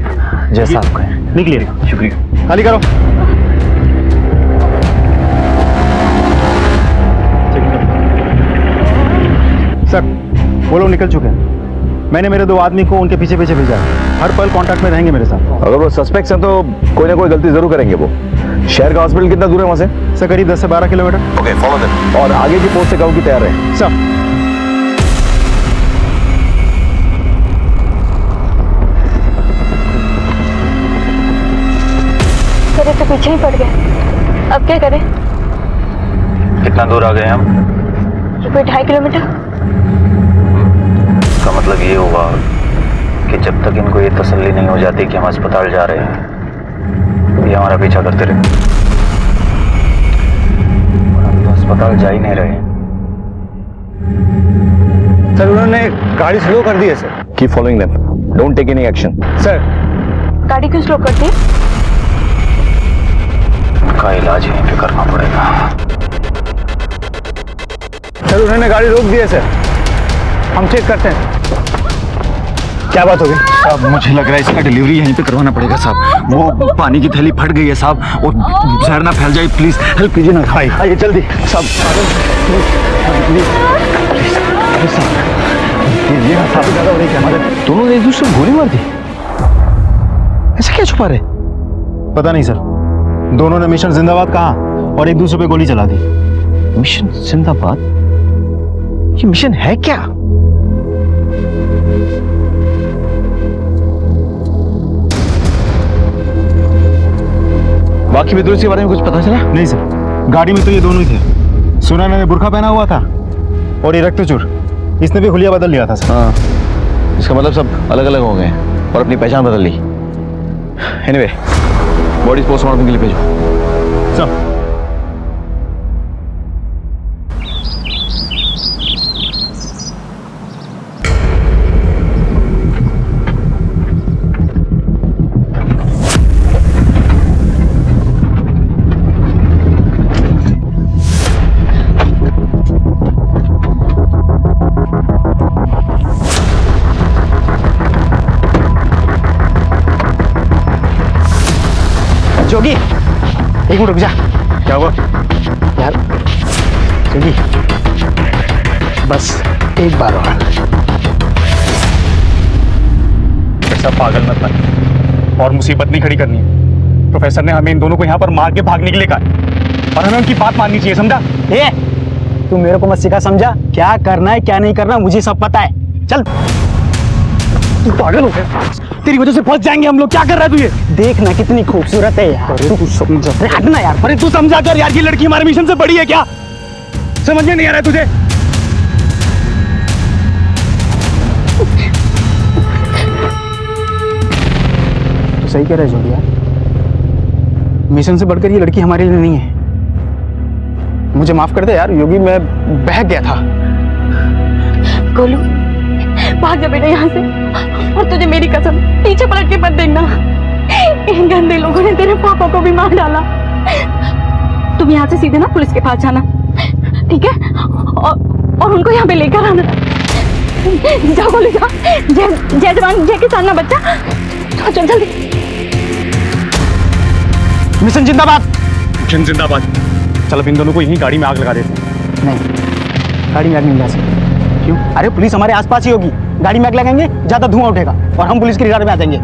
जैसा आप कहें। निकलिए। शुक्रिया। खाली करो। सर, वो लोग निकल चुके हैं। मैंने मेरे 2 आदमी को उनके पीछे पीछे भेजा है, हर पल कांटेक्ट में रहेंगे मेरे साथ। अगर वो सस्पेक्ट्स हैं तो कोई ना कोई गलती जरूर करेंगे वो। शहर का हॉस्पिटल कितना दूर है वहां से? सर करीब 10 से 12 किलोमीटर। Okay, follow them. और आगे की पोस्ट से कहो कि तैयार रहे। सर। सर, ये तो पीछे ही पड़ गए, अब क्या करें? कितना दूर आ गए हम? कोई 2.5 किलोमीटर। इसका मतलब ये हुआ कि जब तक इनको ये तसल्ली नहीं हो जाती कि हम अस्पताल जा रहे हैं, ये हमारा पीछा करते रहे। और हम तो अस्पताल जा ही नहीं रहे। सर, उन्होंने गाड़ी स्लो कर दी है sir. Keep following them, don't take any action. Sir, गाड़ी क्यों स्लो करती है? उनका इलाज यहीं पे करना पड़ेगा। सर, उन्होंने गाड़ी रोक दी है सर, हम चेक करते हैं। क्या बात हो गई? साहब, मुझे लग रहा है इसका डिलीवरी यहीं पे करवाना पड़ेगा साहब। वो पानी की थैली फट गई है साहब, और जहर ना फैल जाए, प्लीज हेल्प कीजिए ना। आइए जल्दी साहब, ज्यादा हो रही है हमारे। दोनों ने एक दूसरे को गोली मार दी, ऐसा क्या छुपा रहे? पता नहीं सर, दोनों ने मिशन जिंदाबाद कहा और एक दूसरे पे गोली चला दी। मिशन जिंदाबाद? ये मिशन है क्या? बाकी विद्रोही के बारे में कुछ पता चला? नहीं सर, गाड़ी में तो ये दोनों ही थे। सुनैना ने बुर्खा पहना हुआ था और ये रक्तचूर, इसने भी हुलिया बदल लिया था सर। हाँ, इसका मतलब सब अलग अलग हो गए और अपनी पहचान बदल ली। एनीवे, बॉडी पोस्टमार्टम के लिए भेजो। सर। जोगी, एक मिनट रुक जा। क्या हुआ यार? जोगी, बस एक बार और। ऐसा पागल मत बन और मुसीबत नहीं खड़ी करनी है। प्रोफेसर ने हमें इन दोनों को यहाँ पर मार के भागने के लिए कहा और हमें उनकी बात माननी चाहिए, समझा? ए, तू मेरे को मत सिखा, समझा? क्या करना है क्या नहीं करना मुझे सब पता है। चल। तू पागल हो गया, तेरी वजह से फंस जाएंगे हम लोग। क्या कर रहा है तू ये? देखना कितनी खूबसूरत है यार। तू समझा? हटना यार। अरे तू समझा कर यार, ये लड़की हमारे मिशन से बड़ी है क्या? समझ में नहीं आ रहा है तुझे? तो सही कह रहा है जोगी यार, मिशन से बढ़कर ये लड़की हमारे लिए नहीं है। मुझे माफ कर दे यार योगी, मैं बहक गया था। गोलू, भाग जा बेटा यहाँ से, और तुझे मेरी कसम पीछे पलट के मत देखना। इन गंदे लोगों ने तेरे पापा को भी मार डाला। तुम यहाँ से सीधे ना पुलिस के पास जाना, ठीक है? और उनको यहाँ पे लेकर आना। जाओ गोलू, जाओ। जय जवान जय किसान ना बच्चा। चल जल्दी। मिशन जिंदाबाद। मिशन जिंदाबाद। चल अब इन दोनों को यहीं गाड़ी में आग लगा देते हैं। नहीं, गाड़ी में आग नहीं लगा सकते। क्यों? अरे पुलिस हमारे आसपास ही होगी, गाड़ी में आग लगाएंगे ज्यादा धुआं उठेगा और हम पुलिस के रिडार में आ जाएंगे।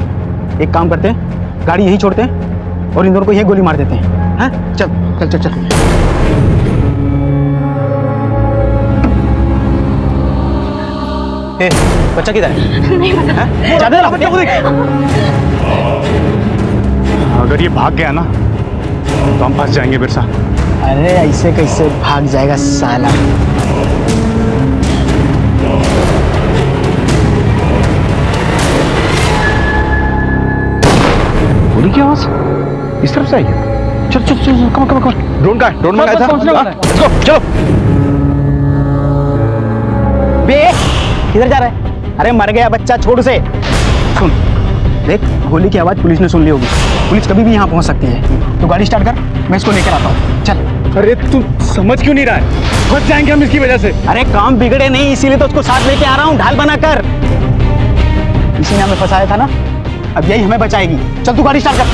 एक काम करते हैं, गाड़ी यहीं छोड़ते हैं और इन दोनों को यहीं गोली मार देते हैं। हाँ चल चल चल चल। बच्चा किधर है? ज्यादा बच्चा को देख। अगर ये भाग गया ना तो हम फंस जाएंगे बिरसा। अरे ऐसे कैसे भाग जाएगा साला। गोली की आवाज इस तरफ से आई है। चल चल चल कम कम कम। ड्रोन का है? ड्रोन मंगाया था। Let's go, चलो। बे किधर जा रहा है? अरे मर गया बच्चा, छोड़ उसे। सुन देख, गोली की आवाज पुलिस ने सुन ली होगी। पुलिस कभी भी यहाँ पहुँच सकती है। तो गाड़ी स्टार्ट कर, मैं इसको लेकर आता हूँ। चल। अरे तू समझ क्यों नहीं रहा है? फंस जाएंगे हम इसकी वजह से। अरे काम बिगड़े नहीं, इसीलिए तो उसको साथ लेके आ रहा हूँ ढाल बनाकर। इसी ने हमें फंसाया था ना, अब यही हमें बचाएगी। चल तू गाड़ी स्टार्ट कर।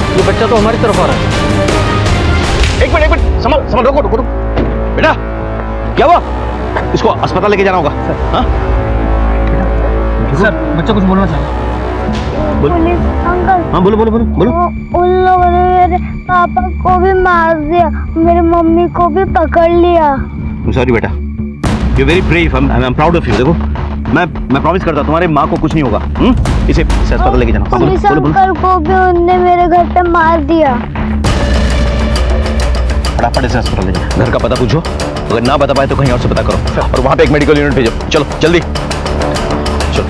ये बच्चा तो हमारी तरफ आ रहा है। एक मिनट संभल, रुको रुको रुको। बेटा क्या हुआ? इसको अस्पताल लेके जाना होगा। हाँ सर, बच्चा कुछ बोलना चाहे। Police uncle. हाँ बोलो बोलो बोलो बोलो। उन लोगों ने मेरे पापा को भी मार दिया, मेरी मम्मी को भी पकड़ लिया। सॉरी बेटा, you very brave, I am proud of you. देखो मैं प्रॉमिस करता तुम्हारे माँ को कुछ नहीं होगा। इसे अस्पताल लेके जाना। पुलिस अंकल को भी उनने मेरे घर पे मार दिया। फटाफट इसे अस्पताल ले जाओ। घर का पता पूछो, अगर ना बता पाए तो कहीं और से पता करो, और वहां पे एक मेडिकल यूनिट भेजो। चलो जल्दी चलो।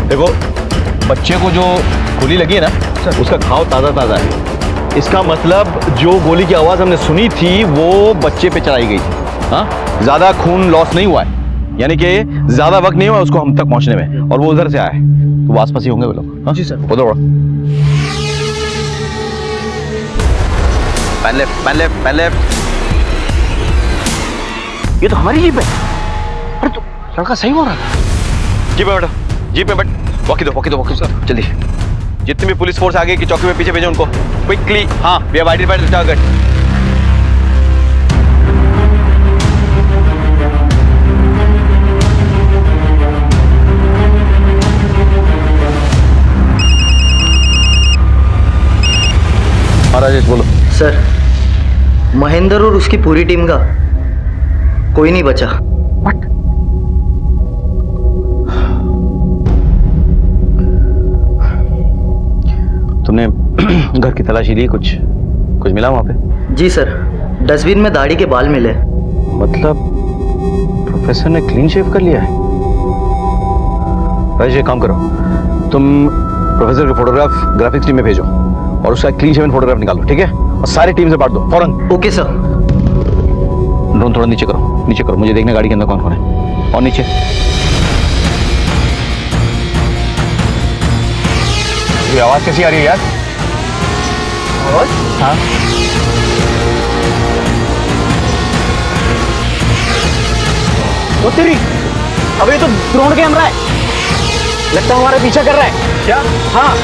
देखो बच्चे को जो गोली लगी है ना, उसका घाव ताजा ताजा है। इसका मतलब जो गोली की आवाज हमने सुनी थी वो बच्चे पे चलाई गई थी। हाँ, ज्यादा खून लॉस नहीं हुआ है, यानी कि ज्यादा वक्त नहीं हुआ उसको हम तक पहुंचने में, और वो उधर से आए तो वो आसपास ही होंगे वो लोग। हाँ जी सर। उधर पहले ये तो हमारी जीप है। अरे तो लड़का सही हो रहा था। जीप है बेटा, जीप में बैठ। वॉकी दो सर जल्दी। जितनी भी पुलिस फोर्स आगे की चौकी में पीछे भेजो उनको क्विकली। हाँ, we have identified the target. Rajesh बोलो। सर, महेंद्र और उसकी पूरी टीम का कोई नहीं बचा। तुमने घर की तलाशी ली? कुछ मिला वहां पे? जी सर, डस्टबिन में दाढ़ी के बाल मिले। मतलब प्रोफेसर ने क्लीन शेव कर लिया है। राजेश एक काम करो, तुम प्रोफेसर का फोटोग्राफ ग्राफिक्स टीम में भेजो और उसका क्लीन शेवन फोटोग्राफ निकालो, ठीक है? और सारी टीम से बांट दो फौरन। Okay sir. ड्रोन थोड़ा नीचे करो, मुझे देखना गाड़ी के अंदर कौन कौन है। और नीचे ये आवाज कैसी आ रही है यार? आवाज? हाँ वो तेरी, अब ये तो ड्रोन कैमरा है, लगता है हमारा पीछा कर रहा है। क्या? हाँ।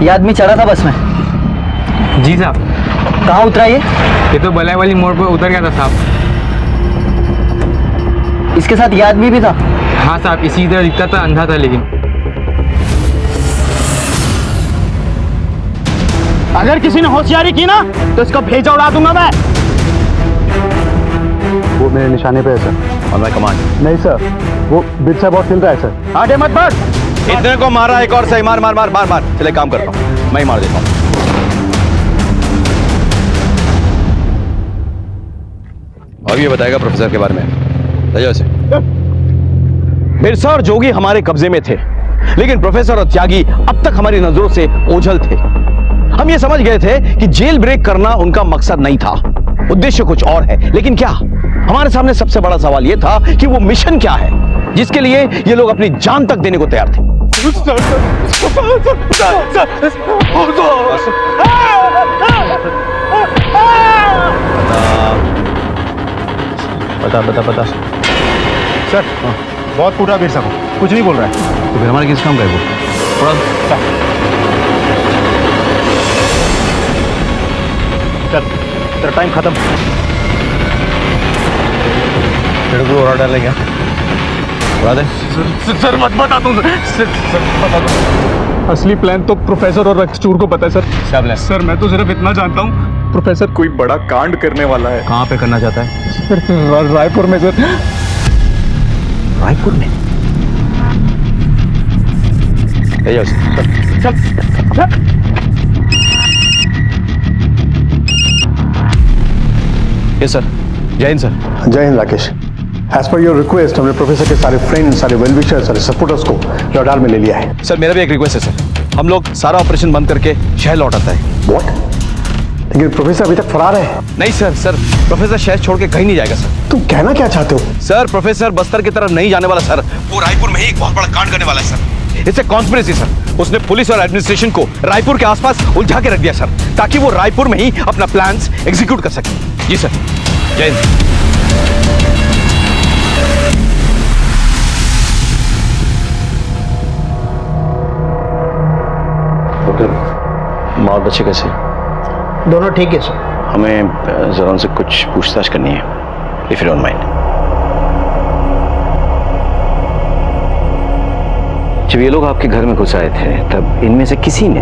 ये आदमी चढ़ा था बस में? जी साहब। कहाँ उतरा ये तो बलाई वाली मोड़ पर उतर गया था साहब। इसके साथ ये आदमी भी था? हाँ साहब, इसी तरह दिखता था, अंधा था लेकिन। अगर किसी ने होशियारी की ना तो इसको भेजा उड़ा दूंगा मैं। वो मेरे निशाने पे है सर। और मैं कमांड। नहीं सर, वो बिट से बहुत चल रहा है सर। आगे मत बढ़। इतने को मारा, एक और सही। मार मार मार मार मार। चले काम करता हूँ, मैं ही मार देता हूँ। अब ये बताएगा प्रोफेसर के बारे में। से बिरसा और जोगी हमारे कब्जे में थे, लेकिन प्रोफेसर और त्यागी अब तक हमारी नजरों से ओझल थे। हम ये समझ गए थे कि जेल ब्रेक करना उनका मकसद नहीं था, उद्देश्य कुछ और है। लेकिन क्या? हमारे सामने सबसे बड़ा सवाल यह था कि वो मिशन क्या है जिसके लिए ये लोग अपनी जान तक देने को तैयार थे। बता सर बहुत कूटा वीर साहब, कुछ नहीं बोल रहा है। तो फिर हमारा किस काम का है वो? थोड़ा चल तेरा टाइम खत्म। तेरे को और डाल लेंगे, बता दे। सर मत बता दूं सर बता दूं। असली प्लान तो प्रोफेसर और रक्सचूर को पता है सर। क्या प्लान? सर मैं तो सिर्फ इतना जानता हूँ, प्रोफेसर कोई बड़ा कांड करने वाला है। कहाँ पे करना चाहता है? सर रायपुर में सर। रायपुर में? ले जाओ sir. Yes sir. Jai Hind sir. Jai Hind Rakesh. As per your request हमने प्रोफेसर के सारे फ्रेंड्स, सारे वेल विशर्स, सारे सपोर्टर्स को रडार में ले लिया है। सर मेरा भी एक रिक्वेस्ट है सर, हम लोग सारा ऑपरेशन बंद करके शहर लौट आता है। व्हाट? लेकिन प्रोफेसर अभी तक फरार है। नहीं सर प्रोफेसर शहर छोड़ के कहीं नहीं जाएगा सर। तुम कहना क्या चाहते हो? सर प्रोफेसर बस्तर की तरफ नहीं जाने वाला सर, वो रायपुर में ही एक बहुत बड़ा कांड करने वाला है sir. It's a conspiracy sir. उसने पुलिस और एडमिनिस्ट्रेशन को रायपुर के आसपास उलझा के रख दिया सर, ताकि वो रायपुर में ही अपना प्लान्स एग्जीक्यूट कर सके। जी सर। जय हिंद। डॉक्टर माँ और बच्चे कैसे? दोनों ठीक है सर। हमें जरा उनसे कुछ पूछताछ करनी है, इफ यू डोंट माइंड। जब ये लोग आपके घर में घुस आए थे तब इनमें से किसी ने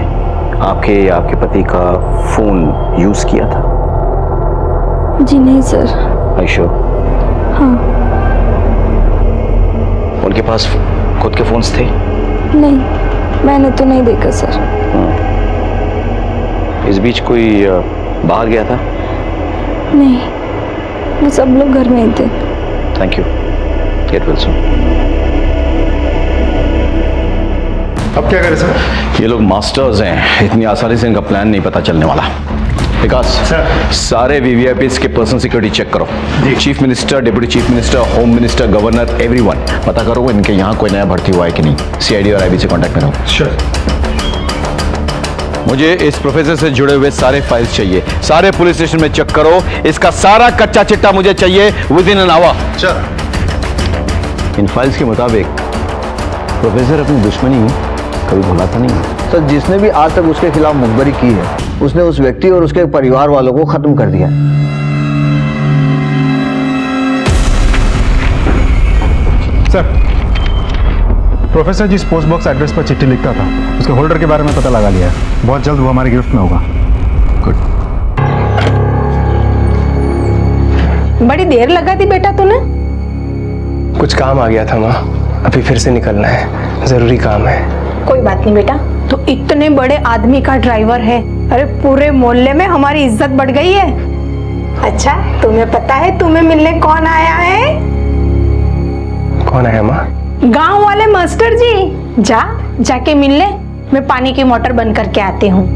आपके या आपके पति का फोन यूज किया था? जी नहीं सर। आयशो? हाँ। उनके पास खुद के फोन्स थे? नहीं, मैंने तो नहीं देखा सर। इस बीच कोई बाहर गया था? नहीं, वो सब लोग घर में ही थे। Thank you. Get well soon. अब क्या करें सर? ये लोग मास्टर्स हैं, इतनी आसानी से इनका प्लान नहीं पता चलने वाला। विकास सर, सारे वीवीआईपीज के पर्सनल सिक्योरिटी चेक करो। Chief minister, deputy chief minister, home minister, governor, everyone पता करो इनके यहाँ कोई नया भर्ती हुआ है कि नहीं। सीआईडी और आईबी से कांटेक्ट में रहो। श्योर। मुझे इस प्रोफेसर से जुड़े हुए सारे फाइल्स चाहिए, सारे पुलिस स्टेशन में चेक करो। इसका सारा कच्चा चिट्टा मुझे चाहिए with in an hour. In files के मुताबिक प्रोफेसर अपनी दुश्मनी कभी भुलाता नहीं है। सर जिसने भी आज तक उसके खिलाफ मुखबरी की है, उसने उस व्यक्ति और उसके परिवार वालों को खत्म कर दिया। सर प्रोफेसर जिस पोस्ट बॉक्स एड्रेस पर चिट्ठी लिखता था उसके होल्डर के बारे में पता लगा लिया है। बहुत जल्द वो हमारी गिरफ्त में होगा। गुड। बड़ी देर लगा दी बेटा तूने। कुछ काम आ गया था माँ, अभी फिर से निकलना है, जरूरी काम है। कोई बात नहीं बेटा, तो इतने बड़े आदमी का ड्राइवर है, अरे पूरे मोहल्ले में हमारी इज्जत बढ़ गई है। अच्छा तुम्हें पता है तुम्हें मिलने कौन आया है? कौन आया माँ? गांव वाले मास्टर जी। जाके मिल ले, मैं पानी की मोटर बंद करके आती हूँ।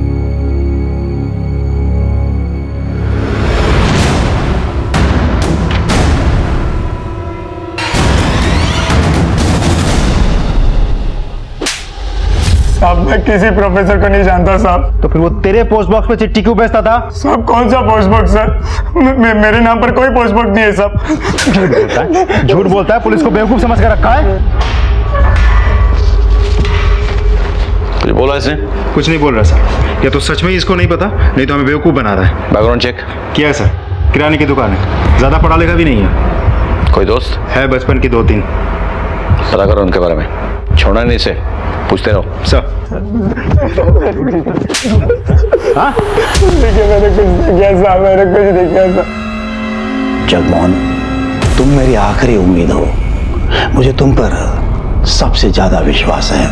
साहब मैं किसी प्रोफेसर को नहीं जानता साहब। तो फिर वो तेरे पोस्ट बॉक्स पे चिट्ठी क्यों भेजता था? साहब कौन सा पोस्ट बॉक्स सर? मेरे नाम पर कोई पोस्ट बॉक्स नहीं है साहब। झूठ बोलता है, पुलिस को बेवकूफ समझ कर रखा है। कुछ बोला इसने? कुछ नहीं बोल रहा सर। या तो सच में ही इसको नहीं पता, नहीं तो हमें बेवकूफ बना रहा है। बैकग्राउंड चेक किया है सर, किराने की दुकान है, ज्यादा पढ़ा लिखा भी नहीं है। कोई दोस्त है? बचपन की 2-3। पता करो उनके बारे में, छोड़ना नहीं इसे, पूछते रहो। सर हाँ? मैंने कुछ नहीं किया साहब, मैंने कुछ नहीं किया साहब। जगमोहन, तुम मेरी आखिरी उम्मीद हो। मुझे तुम पर सबसे ज्यादा विश्वास है।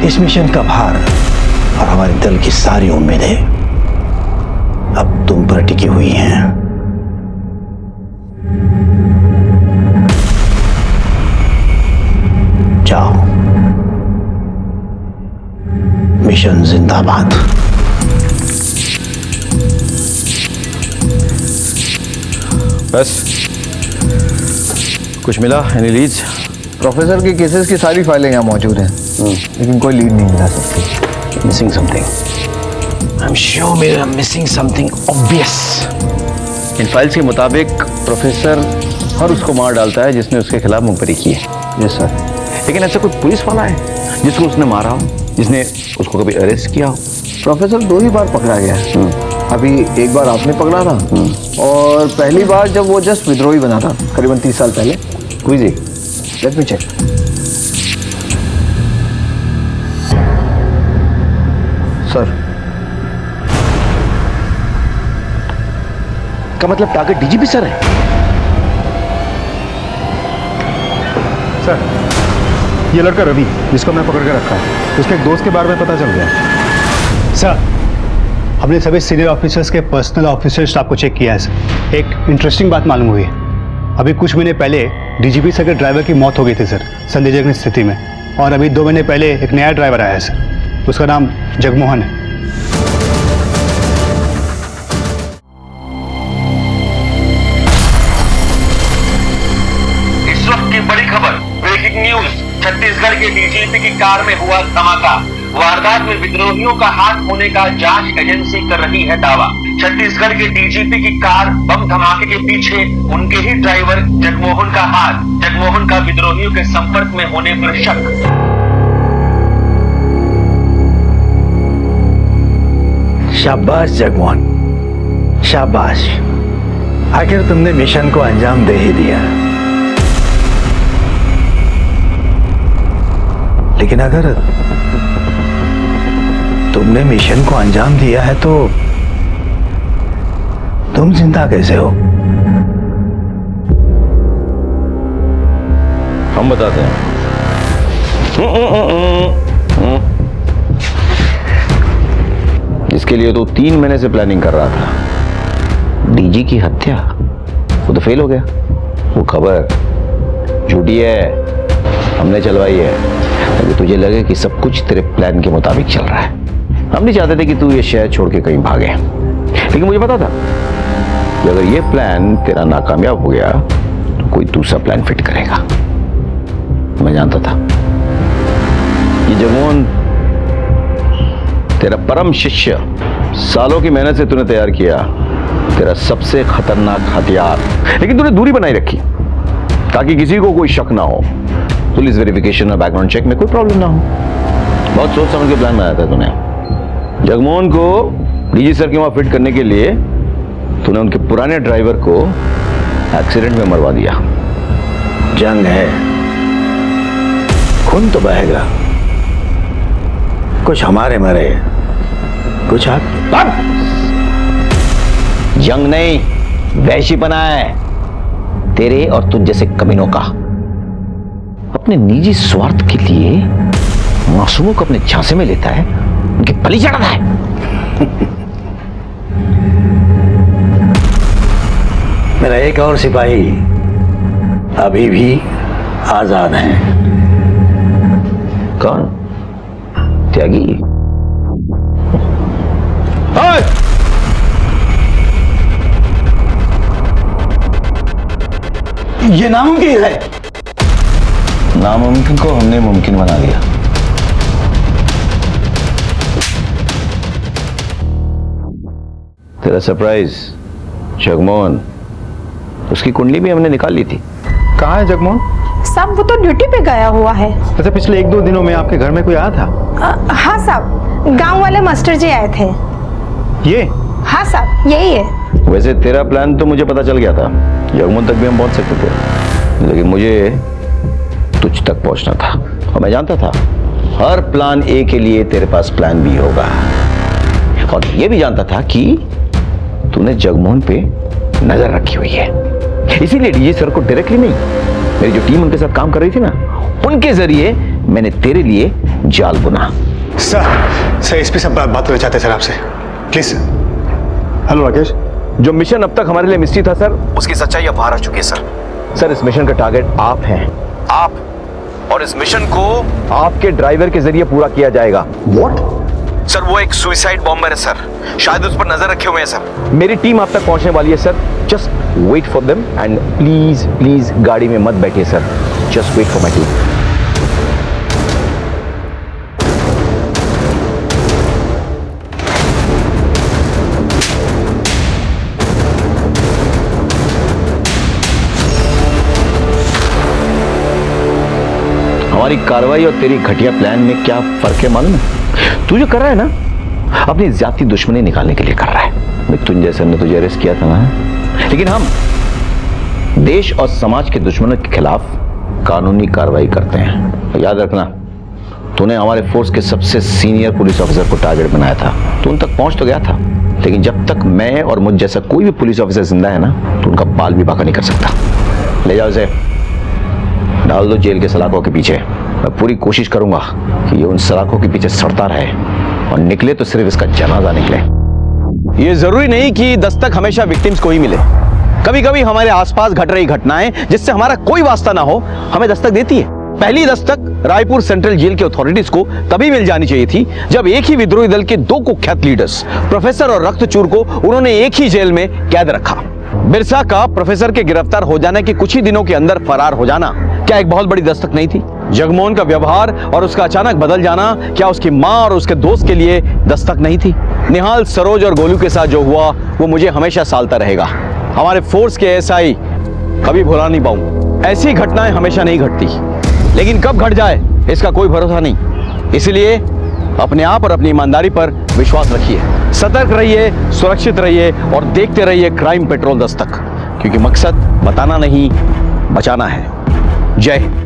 इस मिशन का भार और हमारे दल की सारी उम्मीदें अब तुम पर टिकी हुई हैं। जाओ, मिशन जिंदाबाद। बस कुछ मिला? Any leads? प्रोफेसर के केसेस की सारी फाइलें यहाँ मौजूद हैं, लेकिन कोई लीड नहीं मिला सकती। Missing something. I am sure we are missing something obvious. इन फाइल्स के मुताबिक प्रोफेसर और उसको मार डालता है जिसने उसके खिलाफ मुखबरी की है। Yes sir. लेकिन ऐसा कोई पुलिस वाला है जिसको उसने मारा हो, जिसने उसको कभी अरेस्ट किया हो? प्रोफेसर 2 ही बार पकड़ा गया है। अभी एक बार आपने पकड़ा था और पहली बार जब वो जस्ट विद्रोही बना था करीबन 30 साल पहले। कोई जी, लेट मी चेक। सर का मतलब टारगेट डीजीपी सर है? सर, ये लड़का रवि जिसको मैं पकड़ के रखा है, उसके एक दोस्त के बारे में पता चल गया। सर, हमने सभी सीनियर ऑफिसर्स के पर्सनल ऑफिसर स्टाफ को चेक किया है सर। एक इंटरेस्टिंग बात मालूम हुई है। अभी कुछ महीने पहले डीजीपी सर के ड्राइवर की मौत हो गई थी सर, संदिग्ध स्थिति में। और अभी 2 महीने पहले एक नया ड्राइवर आया है सर, उसका नाम जगमोहन है। इस वक्त की बड़ी खबर, ब्रेकिंग न्यूज। छत्तीसगढ़ के डीजीपी की कार में हुआ धमाका। वारदात में विद्रोहियों का हाथ होने का जांच एजेंसी कर रही है दावा। छत्तीसगढ़ के डीजीपी की कार बम धमाके के पीछे उनके ही ड्राइवर जगमोहन का हाथ। जगमोहन का विद्रोहियों के संपर्क में होने पर शक। शाबाश जगमोहन, शाबाश। आखिर तुमने मिशन को अंजाम दे ही दिया। लेकिन अगर तुमने मिशन को अंजाम दिया है तो तुम जिंदा कैसे हो? हम बताते हैं। जिसके लिए तो 3 महीने से प्लानिंग कर रहा था, डीजी की हत्या, वो तो फेल हो गया। वो खबर झूठी है, हमने चलवाई है ताकि तुझे लगे कि सब कुछ तेरे प्लान के मुताबिक चल रहा है। हम नहीं चाहते थे कि तू ये शहर छोड़ के कहीं भागे, लेकिन मुझे पता था कि अगर ये प्लान तेरा नाकामयाब हो गया तो कोई दूसरा प्लान फिट करेगा। मैं जानता था कि जगमोहन तेरा परम शिष्य, सालों की मेहनत से तूने तैयार किया तेरा सबसे खतरनाक हथियार, लेकिन तूने दूरी बनाई रखी ताकि किसी को कोई शक ना हो, पुलिस वेरिफिकेशन और बैकग्राउंड चेक में कोई प्रॉब्लम ना हो। बहुत सोच समझ के प्लान बनाया था तूने। जगमोहन को डीजी सर के वहां फिट करने के लिए तूने उनके पुराने ड्राइवर को एक्सीडेंट में मरवा दिया। जंग है, खून तो बहेगा। कुछ हमारे मरे, कुछ आपके। जंग नहीं, वैशीपना है तेरे और तुझ जैसे कमीनों का। अपने निजी स्वार्थ के लिए मासूमों को अपने झांसे में लेता है, उनकी बलि चढ़ाता है। मेरा एक और सिपाही अभी भी आजाद है। कौन? त्यागी? ये नामुमकिन है। नामुमकिन को हमने मुमकिन बना दिया। तेरा सरप्राइज जगमोहन, उसकी कुंडली भी हमने निकाल ली थी। कहाँ है जगमोहन? साहब वो तो ड्यूटी पे गया हुआ है। अच्छा, पिछले 1-2 दिनों में आपके घर में कोई आया था? हाँ साहब, गांव वाले मास्टर जी आए थे। ये? हाँ साहब, यही है। वैसे तेरा प्लान तो मुझे पता चल गया था, जगमोहन तक भी हम पहुंच सकते थे, लेकिन मुझे तुझ तक पहुंचना था और मैं जानता था हर प्लान ए के लिए तेरे पास प्लान बी होगा। और ये भी जानता था कि तूने जगमोहन पे नजर रखी हुई है, इसीलिए डीजी सर को डायरेक्टली नहीं, मेरी जो टीम उनके साथ काम कर रही थी ना, उनके जरिए मैंने तेरे लिए जाल बुना। सर एसपी साहब बात करना चाहते हैं सर आपसे, प्लीज। हेलो राकेश, जो मिशन अब तक हमारे लिए मिस्ट्री था सर, उसकी सच्चाई अब बाहर आ चुकी है सर। सर, इस मिशन का टारगेट आप हैं, आप, और इस मिशन को आपके ड्राइवर के जरिए पूरा किया जाएगा। व्हाट? सर, वो एक सुसाइड बॉम्बर है सर, शायद उस पर नजर रखे हुए हैं सर। मेरी टीम आप तक पहुंचने वाली है sir, just wait for them and please please गाड़ी में मत बैठिए sir, just wait for my team. हमारी कार्रवाई और तेरी घटिया प्लान में क्या फर्क है मालूम है? तू जो कर रहा है ना, अपनी जाति दुश्मनी निकालने के लिए कर रहा है। मिथुन जैसे ने तुझे अरेस्ट किया था ना, लेकिन हम देश और समाज के दुश्मनों के खिलाफ कानूनी कार्रवाई करते हैं। याद रखना, तूने हमारे फोर्स के सबसे सीनियर पुलिस ऑफिसर को टारगेट बनाया था। तू उन तक पहुंच तो गया था, लेकिन जब तक मैं और मुझ जैसा कोई भी पुलिस ऑफिसर जिंदा है ना, तो उनका बाल भी बाका नहीं कर सकता। ले जाओ इसे, डाल दो जेल के सलाखों के पीछे। मैं पूरी कोशिश करूंगा कि ये उन सलाखों के पीछे सड़ता रहे और निकले तो सिर्फ इसका जनाजा निकले। ये जरूरी नहीं कि दस्तक हमेशा विक्टिम्स को ही मिले। कभी कभी हमारे आसपास घट रही घटनाएं जिससे हमारा कोई वास्ता ना हो, हमें दस्तक देती है। पहली दस्तक रायपुर सेंट्रल जेल के अथॉरिटीज को तभी मिल जानी चाहिए थी जब एक ही विद्रोही दल के दो कुख्यात लीडर्स प्रोफेसर और रक्तचूर को उन्होंने एक ही जेल में कैद रखा। बिरसा का प्रोफेसर के गिरफ्तार हो जाने के कुछ ही दिनों के अंदर फरार हो जाना क्या एक बहुत बड़ी दस्तक नहीं थी? जगमोहन का व्यवहार और उसका अचानक बदल जाना क्या उसकी मां और उसके दोस्त के लिए दस्तक नहीं थी? निहाल, सरोज और गोलू के साथ जो हुआ वो मुझे हमेशा सालता रहेगा। हमारे फोर्स के एसआई कभी भुला नहीं पाऊं। ऐसी घटनाएं हमेशा नहीं घटती, लेकिन कब घट जाए इसका कोई भरोसा नहीं। इसलिए अपने आप और अपनी ईमानदारी पर विश्वास रखिए, सतर्क रहिए, सुरक्षित रहिए और देखते रहिए क्राइम पेट्रोल दस्तक, क्योंकि मकसद बताना नहीं, बचाना है। जय हिंद।